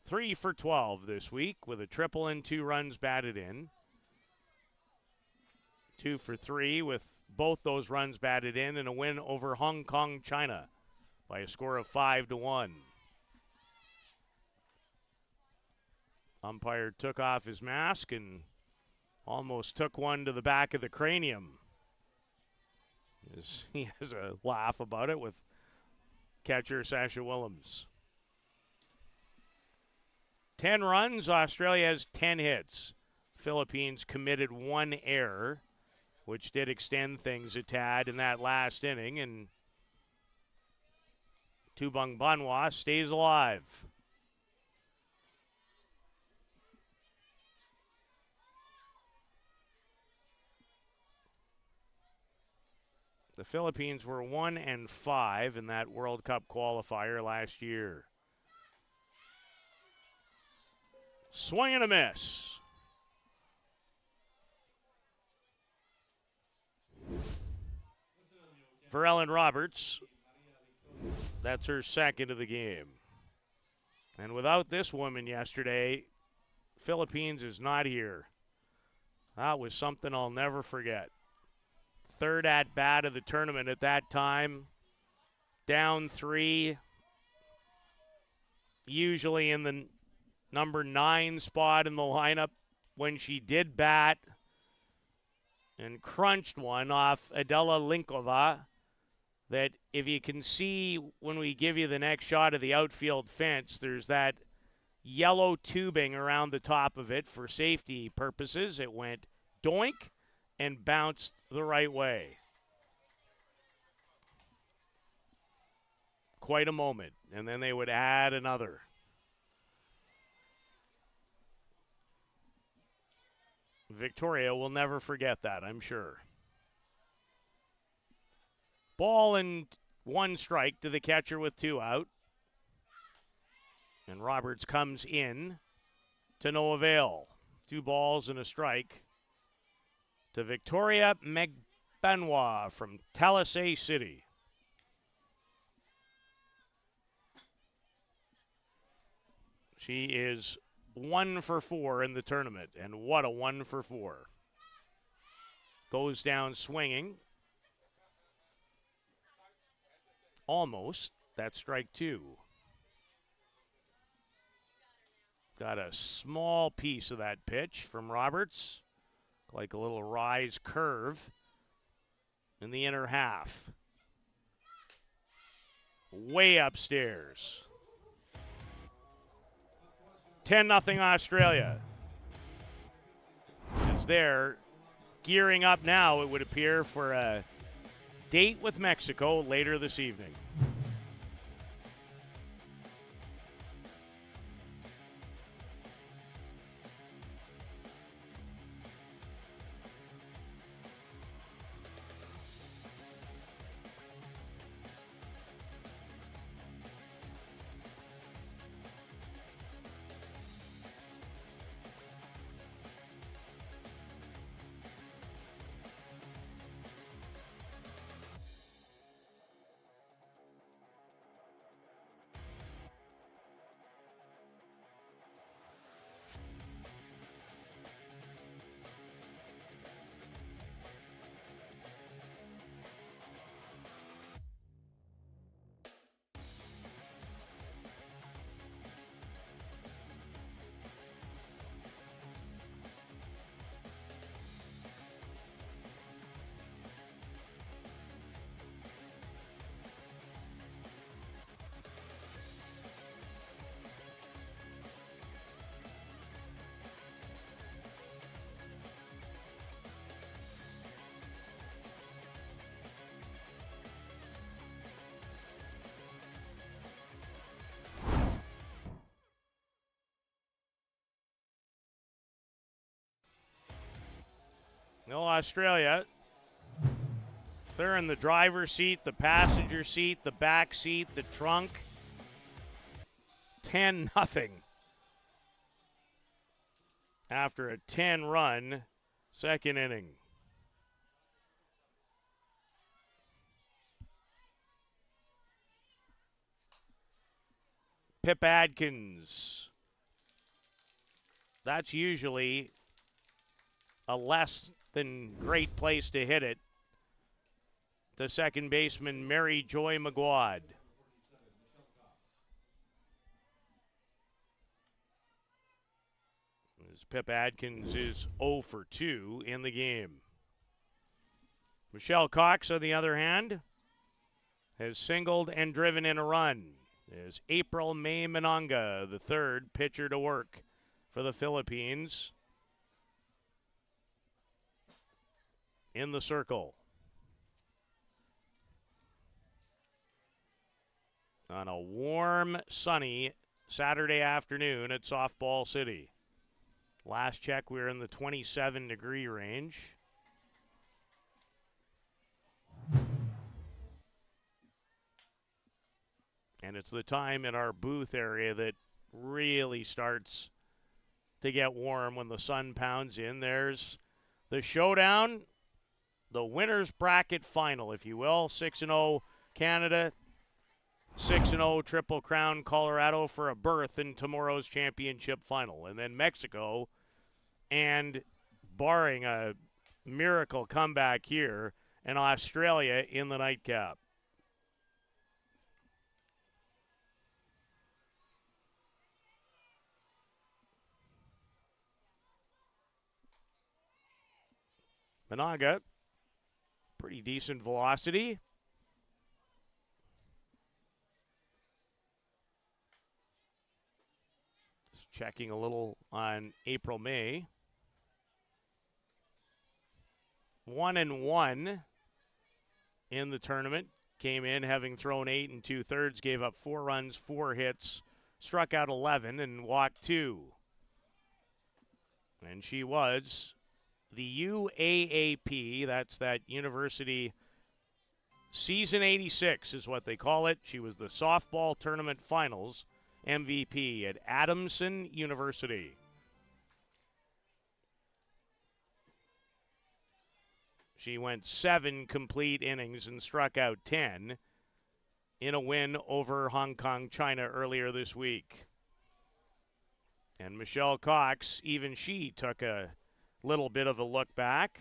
3 for 12 this week with a triple and 2 runs batted in. 2 for 3 with both those runs batted in and a win over Hong Kong, China by a score of 5-1. Umpire took off his mask and almost took one to the back of the cranium. He has a laugh about it with catcher Sasha Willems. 10 runs, Australia has 10 hits. Philippines committed 1 error, which did extend things a tad in that last inning, and Tubong Banwa stays alive. The Philippines were 1-5 in that World Cup qualifier last year. Swing and a miss. For Ellen Roberts, that's her second of the game. And without this woman yesterday, Philippines is not here. That was something I'll never forget. Third at bat of the tournament at that time. Down 3. Usually in the number 9 spot in the lineup when she did bat. And crunched one off Adela Linkova that if you can see when we give you the next shot of the outfield fence, there's that yellow tubing around the top of it for safety purposes. It went doink and bounced the right way. Quite a moment. And then they would add another. Victoria will never forget that, I'm sure. Ball and 1 strike to the catcher with 2 out. And Roberts comes in to no avail. 2 balls and a strike to Victoria Megbenoit from Talisay City. She is 1 for 4 in the tournament, and what a 1 for 4. Goes down swinging. Almost. That's strike 2. Got a small piece of that pitch from Roberts, like a little rise curve in the inner half. Way upstairs. 10-0 Australia. Is there gearing up now, it would appear, for a date with Mexico later this evening. No, Australia, they're in the driver's seat, the passenger seat, the back seat, the trunk. 10-0 after a 10-run second inning. Pip Adkins. That's usually a less than great place to hit it. The second baseman, Mary Joy McGuad. As Pip Adkins is 0 for 2 in the game. Michelle Cox, on the other hand, has singled and driven in a run. As April May Mananga, the third pitcher to work for the Philippines, in the circle. On a warm, sunny Saturday afternoon at Softball City. Last check, we were in the 27-degree range. And it's the time in our booth area that really starts to get warm when the sun pounds in. There's the showdown. The winner's bracket final, if you will. 6-0 Canada, 6-0 Triple Crown Colorado for a berth in tomorrow's championship final. And then Mexico and barring a miracle comeback here, and Australia in the nightcap. Managa, pretty decent velocity. Just checking a little on April May. 1-1 in the tournament. Came in having thrown 8 2/3, gave up 4 runs, 4 hits, struck out 11, and walked 2. And she was the UAAP, that's that University Season 86 is what they call it. She was the softball tournament finals MVP at Adamson University. She went 7 complete innings and struck out 10 in a win over Hong Kong, China earlier this week. And Michelle Cox, even she took a little bit of a look back.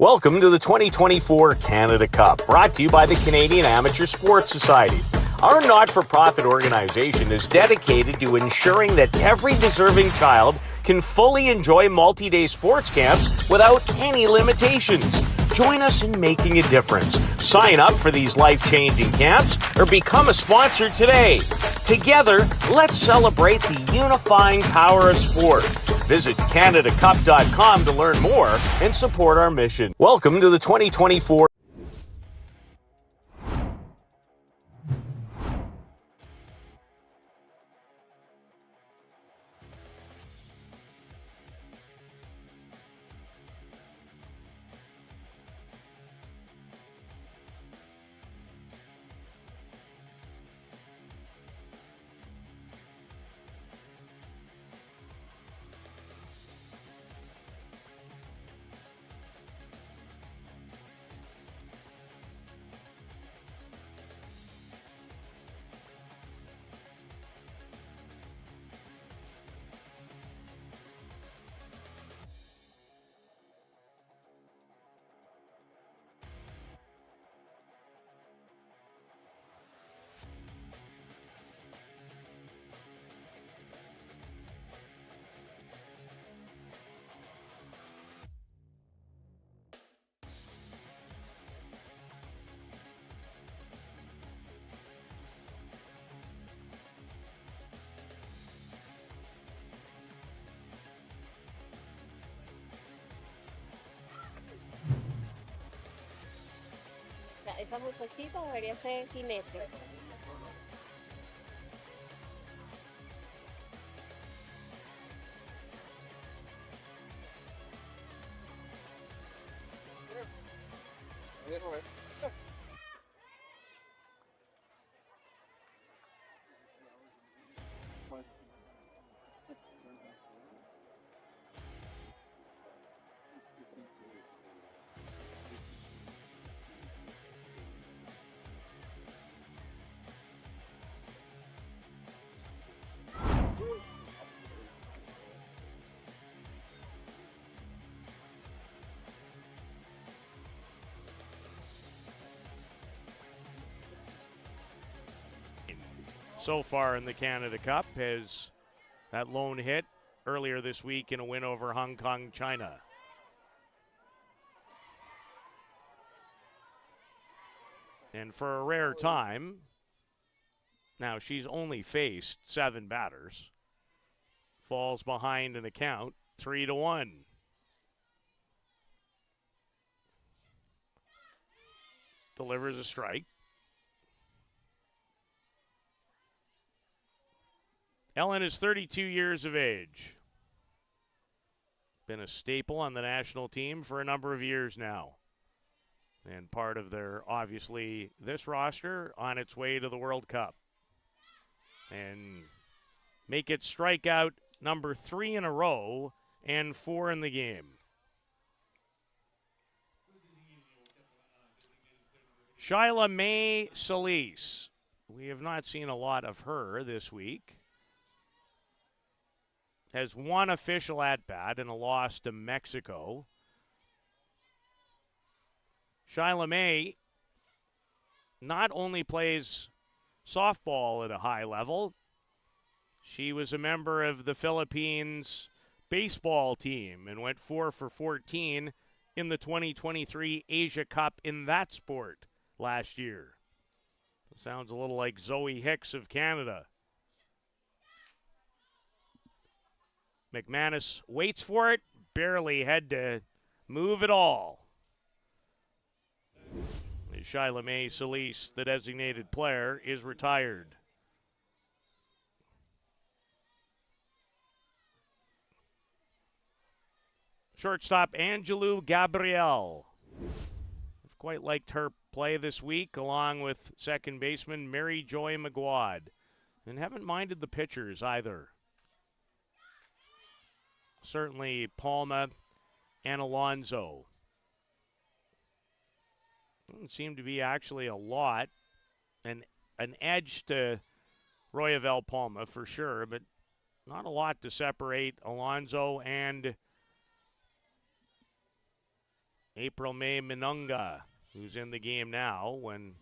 Welcome to the 2024 Canada Cup, brought to you by the Canadian Amateur Sports Society. Our not-for-profit organization is dedicated to ensuring that every deserving child can fully enjoy multi-day sports camps without any limitations. Join us in making a difference. Sign up for these life-changing camps or become a sponsor today. Together, let's celebrate the unifying power of sport. Visit CanadaCup.com to learn more and support our mission. Welcome to the 2024sea, esa muchachita debería ser jinete. So far in the Canada Cup has that lone hit earlier this week in a win over Hong Kong, China. And for a rare time, now she's only faced 7 batters, falls behind an account 3-1. Delivers a strike. Ellen is 32 years of age. Been a staple on the national team for a number of years now. And part of their, obviously, this roster on its way to the World Cup. And make it strikeout number 3 in a row and 4 in the game. Shyla May Solis. We have not seen a lot of her this week. Has 1 official at-bat in a loss to Mexico. Shyla May not only plays softball at a high level, she was a member of the Philippines baseball team and went 4 for 14 in the 2023 Asia Cup in that sport last year. Sounds a little like Zoe Hicks of Canada. McManus waits for it, barely had to move at all. Shyla May Solis, the designated player, is retired. Shortstop Angelou Gabriel. I've quite liked her play this week, along with second baseman Mary Joy McGuad. And haven't minded the pitchers either. Certainly Palma and Alonso. Doesn't seem to be actually a lot. An edge to Royavel Palma for sure, but not a lot to separate Alonso and April May Minunga, who's in the game now when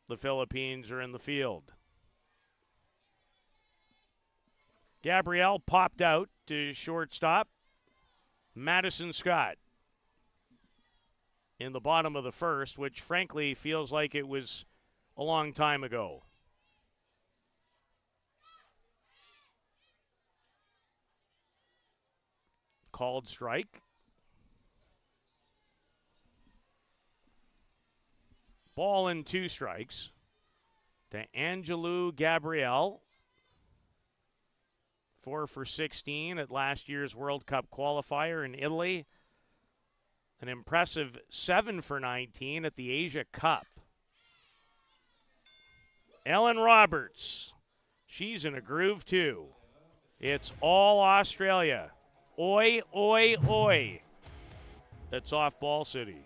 the Philippines are in the field. Gabrielle popped out to shortstop. Madison Scott in the bottom of the first, which frankly feels like it was a long time ago. Called strike. Ball and 2 strikes to Angelou Gabrielle. 4 for 16 at last year's World Cup qualifier in Italy. An impressive 7 for 19 at the Asia Cup. Ellen Roberts, she's in a groove too. It's all Australia. Oi, oi, oi. That's Softball City.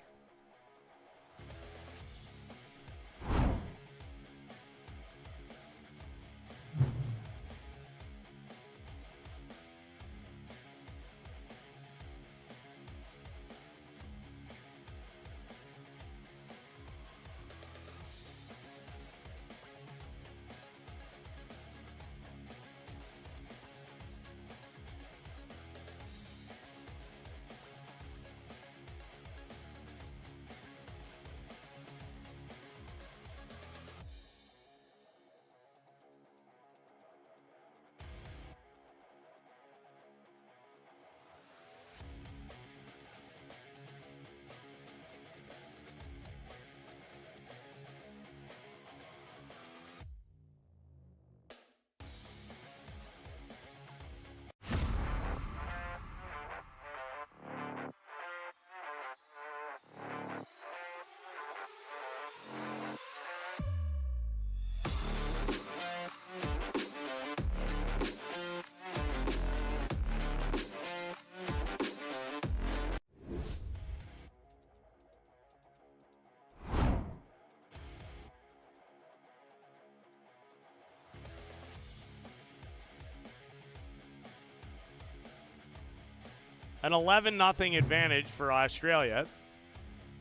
An 11-0 advantage for Australia,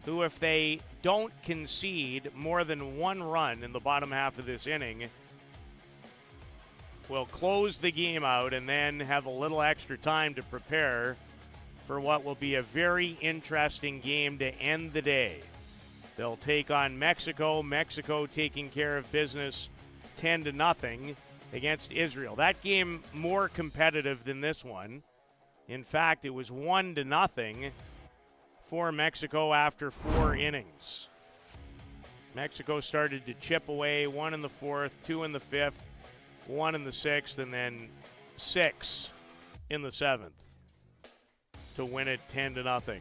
who, if they don't concede more than 1 run in the bottom half of this inning, will close the game out and then have a little extra time to prepare for what will be a very interesting game to end the day. They'll take on Mexico. Mexico taking care of business 10-0 against Israel. That game more competitive than this one. In fact, it was 1-0 for Mexico after 4 innings. Mexico started to chip away, 1 in the 4th, 2 in the 5th, 1 in the 6th, and then 6 in the 7th to win it 10-0.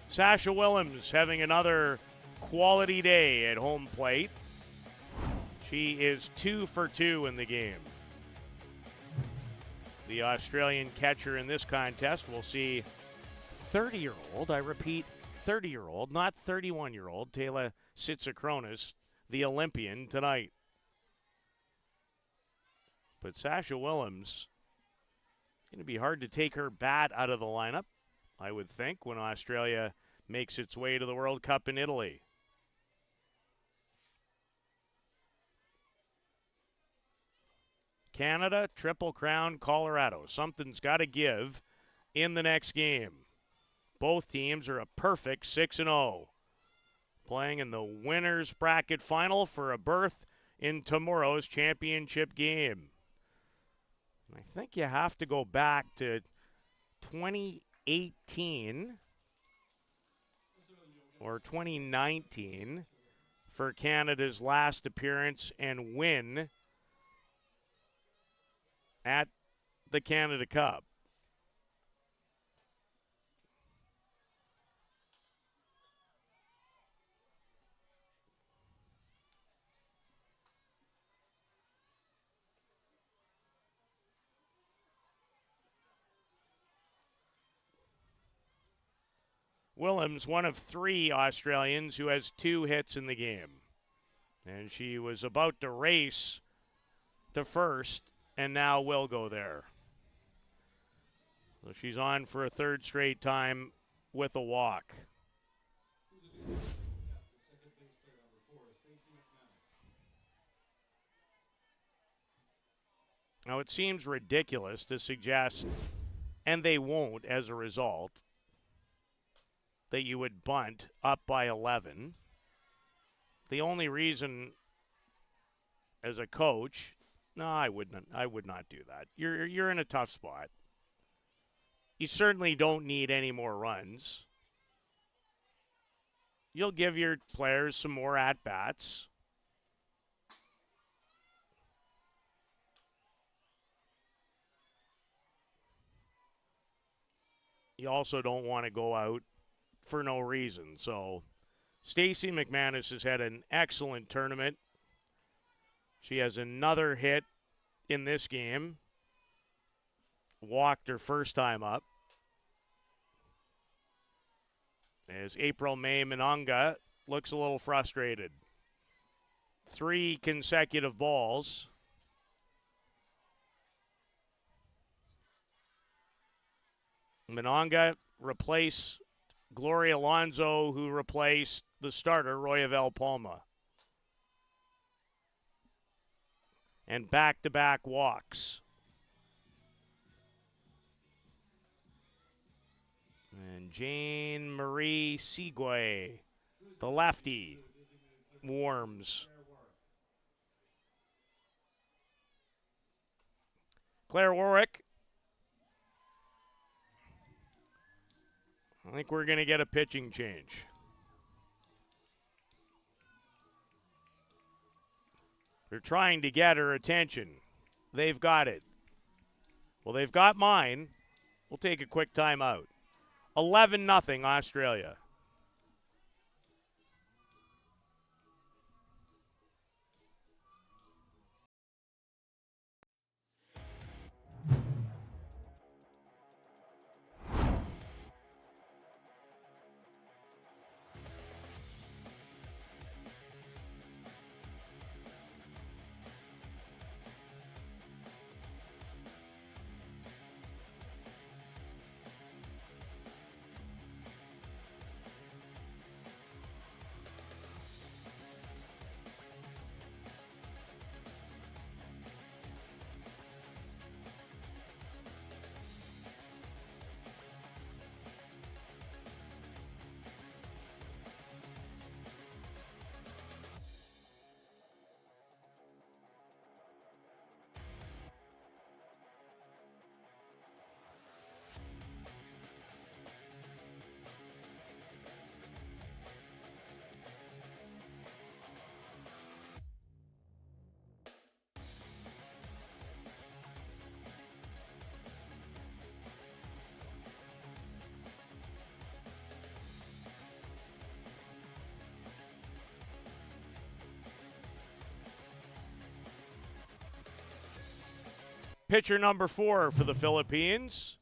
Sasha Willems having another quality day at home plate. She is 2 for 2 in the game. The Australian catcher in this contest will see 30-year-old, I repeat, 30-year-old, not 31-year-old, Taylor Tsitsikronis, the Olympian, tonight. But Sasha Willems, going to be hard to take her bat out of the lineup, I would think, when Australia makes its way to the World Cup in Italy. Canada, Triple Crown, Colorado. Something's got to give in the next game. Both teams are a perfect 6-0. Playing in the winner's bracket final for a berth in tomorrow's championship game. I think you have to go back to 2018 or 2019 for Canada's last appearance and win at the Canada Cup. Willems, one of 3 Australians who has 2 hits in the game. And she was about to race to first and now will go there. So she's on for a third straight time with a walk. Now, it seems ridiculous to suggest, and they won't as a result, that you would bunt up by 11. The only reason, as a coach, no, I would not do that. You're in a tough spot. You certainly don't need any more runs. You'll give your players some more at-bats. You also don't want to go out for no reason. So Stacey McManus has had an excellent tournament. She has another hit in this game. Walked her first time up. As April May Minonga looks a little frustrated. 3 consecutive balls. Minonga replaced Gloria Alonso, who replaced the starter, Royavel Palma. And back-to-back walks. And Jane Marie Segway, the lefty, warms. Claire Warwick. I think we're going to get a pitching change. They're trying to get her attention. They've got it. Well, they've got mine. We'll take a quick timeout. 11-0 Australia. Pitcher number 4 for the Philippines,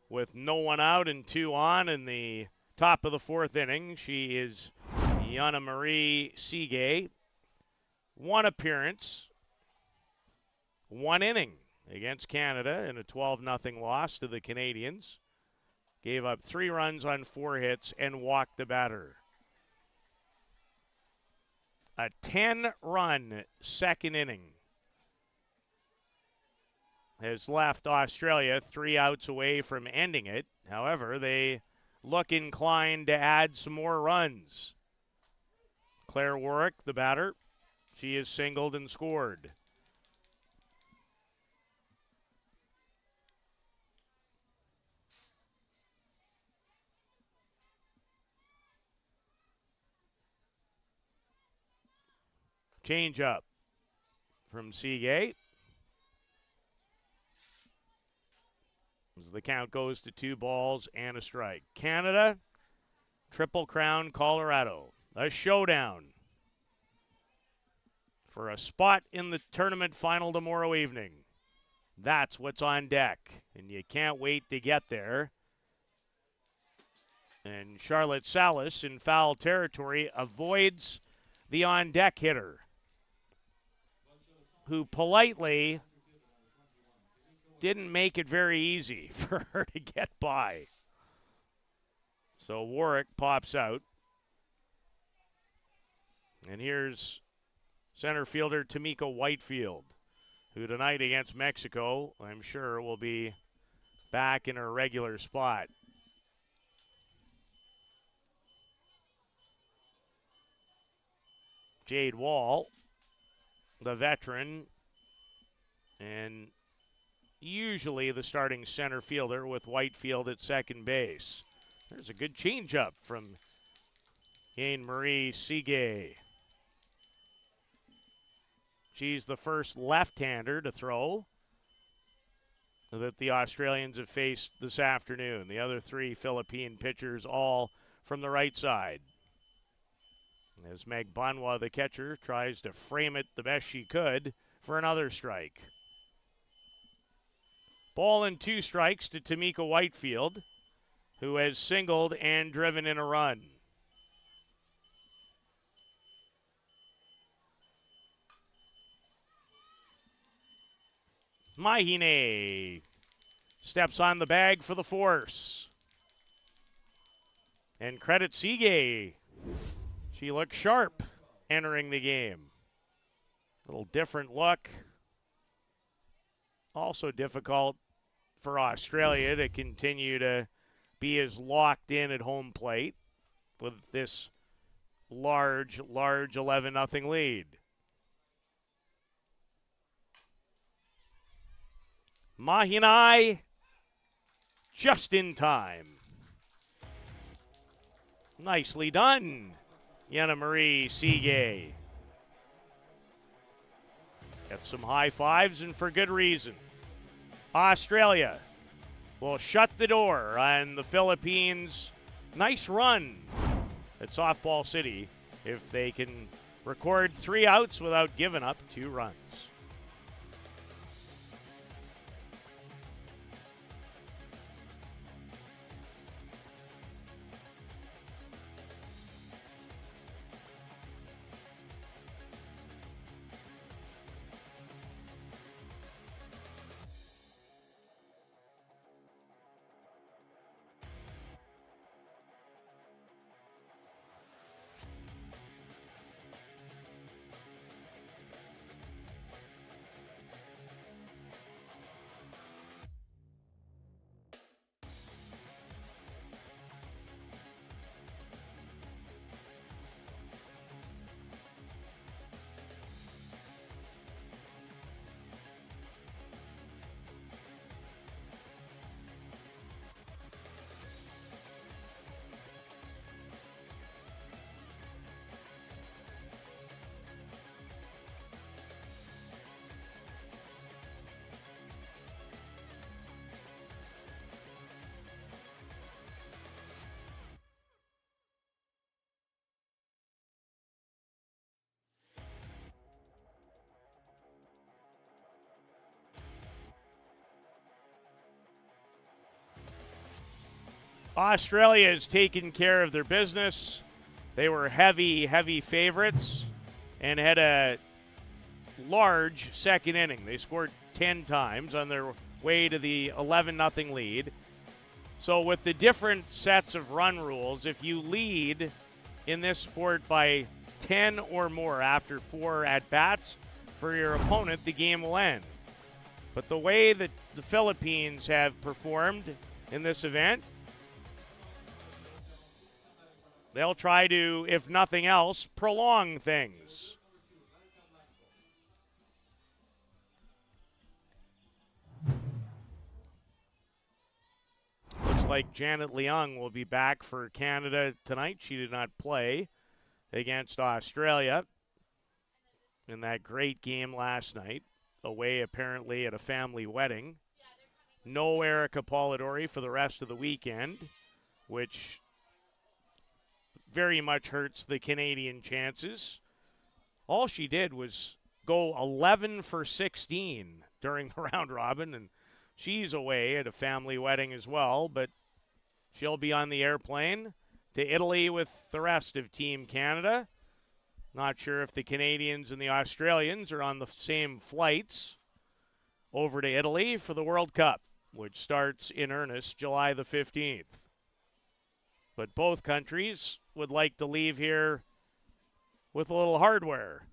with no one out and 2 on in the top of the 4th inning. She is Yana Marie Segay. 1 appearance, 1 inning against Canada in a 12-0 loss to the Canadians. Gave up 3 runs on 4 hits and walked the batter. A 10-run second inning has left Australia 3 outs away from ending it. However, they look inclined to add some more runs. Claire Warwick, the batter, she is singled and scored. Change up from Segay. As the count goes to 2 balls and a strike. Canada, Triple Crown, Colorado. A showdown for a spot in the tournament final tomorrow evening. That's what's on deck, and you can't wait to get there. And Charlotte Salas in foul territory avoids the on-deck hitter, who politely didn't make it very easy for her to get by. So Warwick pops out. And here's center fielder Tamika Whitefield, who tonight against Mexico, I'm sure, will be back in her regular spot. Jade Wall, the veteran, and usually the starting center fielder with Whitefield at second base. There's a good changeup from Anne-Marie Sige. She's the first left-hander to throw that the Australians have faced this afternoon. The other three Philippine pitchers all from the right side. As Meg Banwa, the catcher, tries to frame it the best she could for another strike. Ball and 2 strikes to Tamika Whitefield, who has singled and driven in a run. Mahine steps on the bag for the force. And credit Sige. She looks sharp entering the game. Little different look. Also difficult for Australia to continue to be as locked in at home plate with this large 11-0 lead. Mahinai just in time. Nicely done, Anne-Marie Sige. Got some high fives, and for good reason. Australia will shut the door on the Philippines' nice run at Softball City if they can record 3 outs without giving up 2 runs. Australia has taken care of their business. They were heavy favorites and had a large second inning. They scored 10 times on their way to the 11-0 lead. So with the different sets of run rules, if you lead in this sport by 10 or more after 4 at-bats for your opponent, the game will end. But the way that the Philippines have performed in this event, they'll try to, if nothing else, prolong things. Looks like Janet Leung will be back for Canada tonight. She did not play against Australia in that great game last night, away apparently at a family wedding. No Erica Polidori for the rest of the weekend, which very much hurts the Canadian chances. All she did was go 11 for 16 during the round robin, and she's away at a family wedding as well, but she'll be on the airplane to Italy with the rest of Team Canada. Not sure if the Canadians and the Australians are on the same flights over to Italy for the World Cup, which starts in earnest July the 15th. But both countries would like to leave here with a little hardware,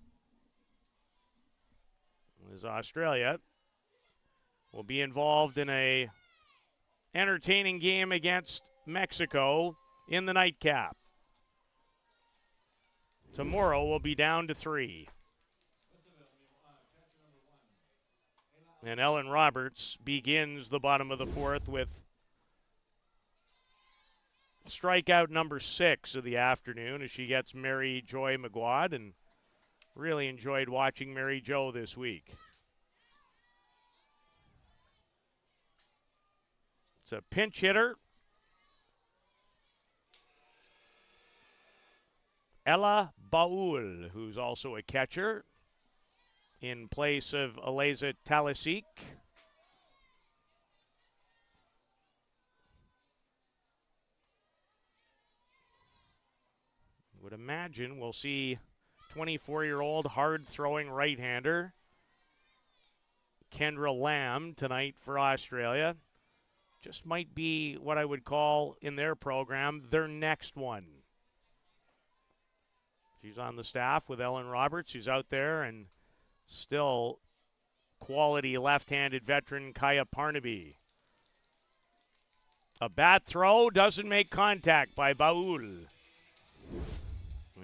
as Australia will be involved in a entertaining game against Mexico in the nightcap. Tomorrow we'll be down to 3. And Ellen Roberts begins the bottom of the 4th with strikeout number 6 of the afternoon as she gets Mary Joy McGuad, and really enjoyed watching Mary Jo this week. It's a pinch hitter. Ella Baul, who's also a catcher, in place of Aleza Talisic. Would imagine we'll see 24-year-old hard-throwing right-hander Kendra Lamb tonight for Australia. Just might be what I would call in their program their next one. She's on the staff with Ellen Roberts, who's out there, and still quality left-handed veteran Kaya Parnaby. A bat throw doesn't make contact by Baul.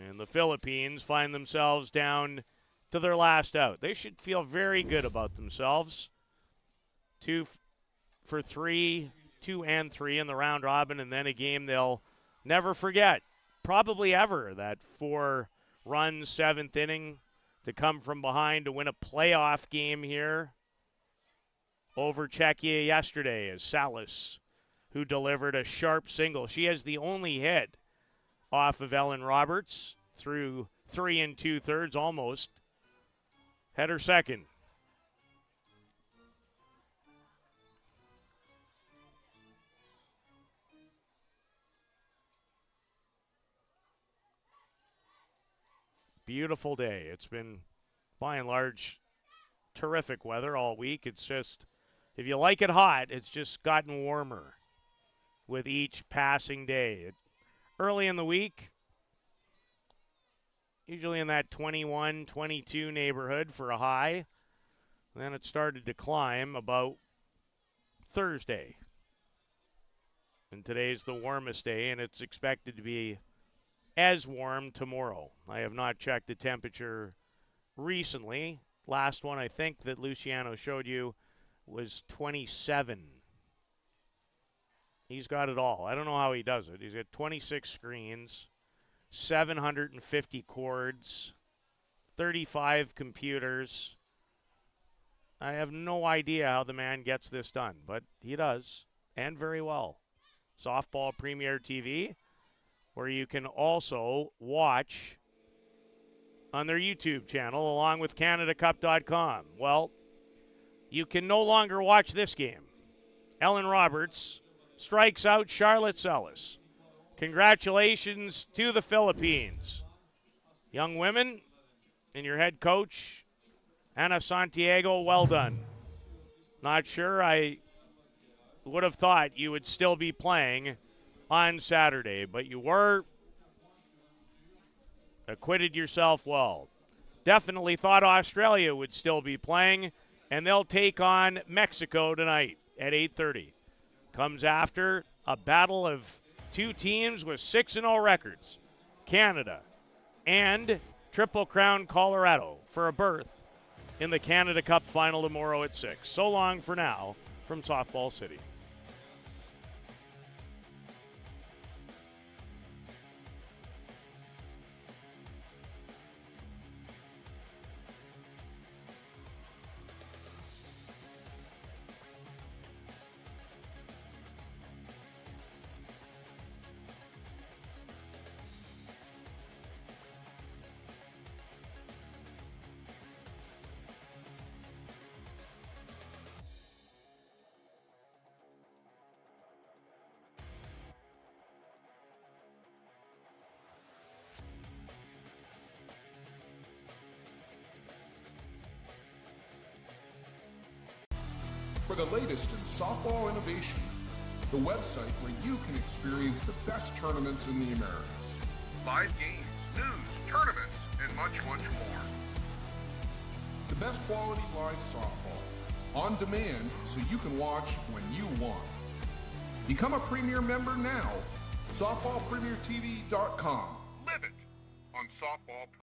And the Philippines find themselves down to their last out. They should feel very good about themselves. 2 for 3, 2 and 3 in the round robin, and then a game they'll never forget, probably ever, that 4-run 7th inning to come from behind to win a playoff game here over Czechia yesterday as Salas, who delivered a sharp single. She has the only hit off of Ellen Roberts through 3 2/3, almost. Had her second. Beautiful day. It's been, by and large, terrific weather all week. It's just, if you like it hot, it's just gotten warmer with each passing day. Early in the week, usually in that 21, 22 neighborhood for a high. Then it started to climb about Thursday. And today's the warmest day, and it's expected to be as warm tomorrow. I have not checked the temperature recently. Last one I think that Luciano showed you was 27. He's got it all. I don't know how he does it. He's got 26 screens, 750 cords, 35 computers. I have no idea how the man gets this done, but he does, and very well. Softball Premier TV, where you can also watch on their YouTube channel along with CanadaCup.com. Well, you can no longer watch this game. Ellen Roberts strikes out Charlotte Sellis. Congratulations to the Philippines. Young women and your head coach, Ana Santiago, well done. Not sure I would have thought you would still be playing on Saturday, but you were. Acquitted yourself well. Definitely thought Australia would still be playing, and they'll take on Mexico tonight at 8:30. Comes after a battle of two teams with 6-0 records, Canada and Triple Crown Colorado, for a berth in the Canada Cup final tomorrow at 6. So long for now from Softball City. For the latest in softball innovation, the website where you can experience the best tournaments in the Americas. Live games, news, tournaments, and much, much more. The best quality live softball, on demand so you can watch when you want. Become a Premier member now. SoftballPremierTV.com. Live it on softball.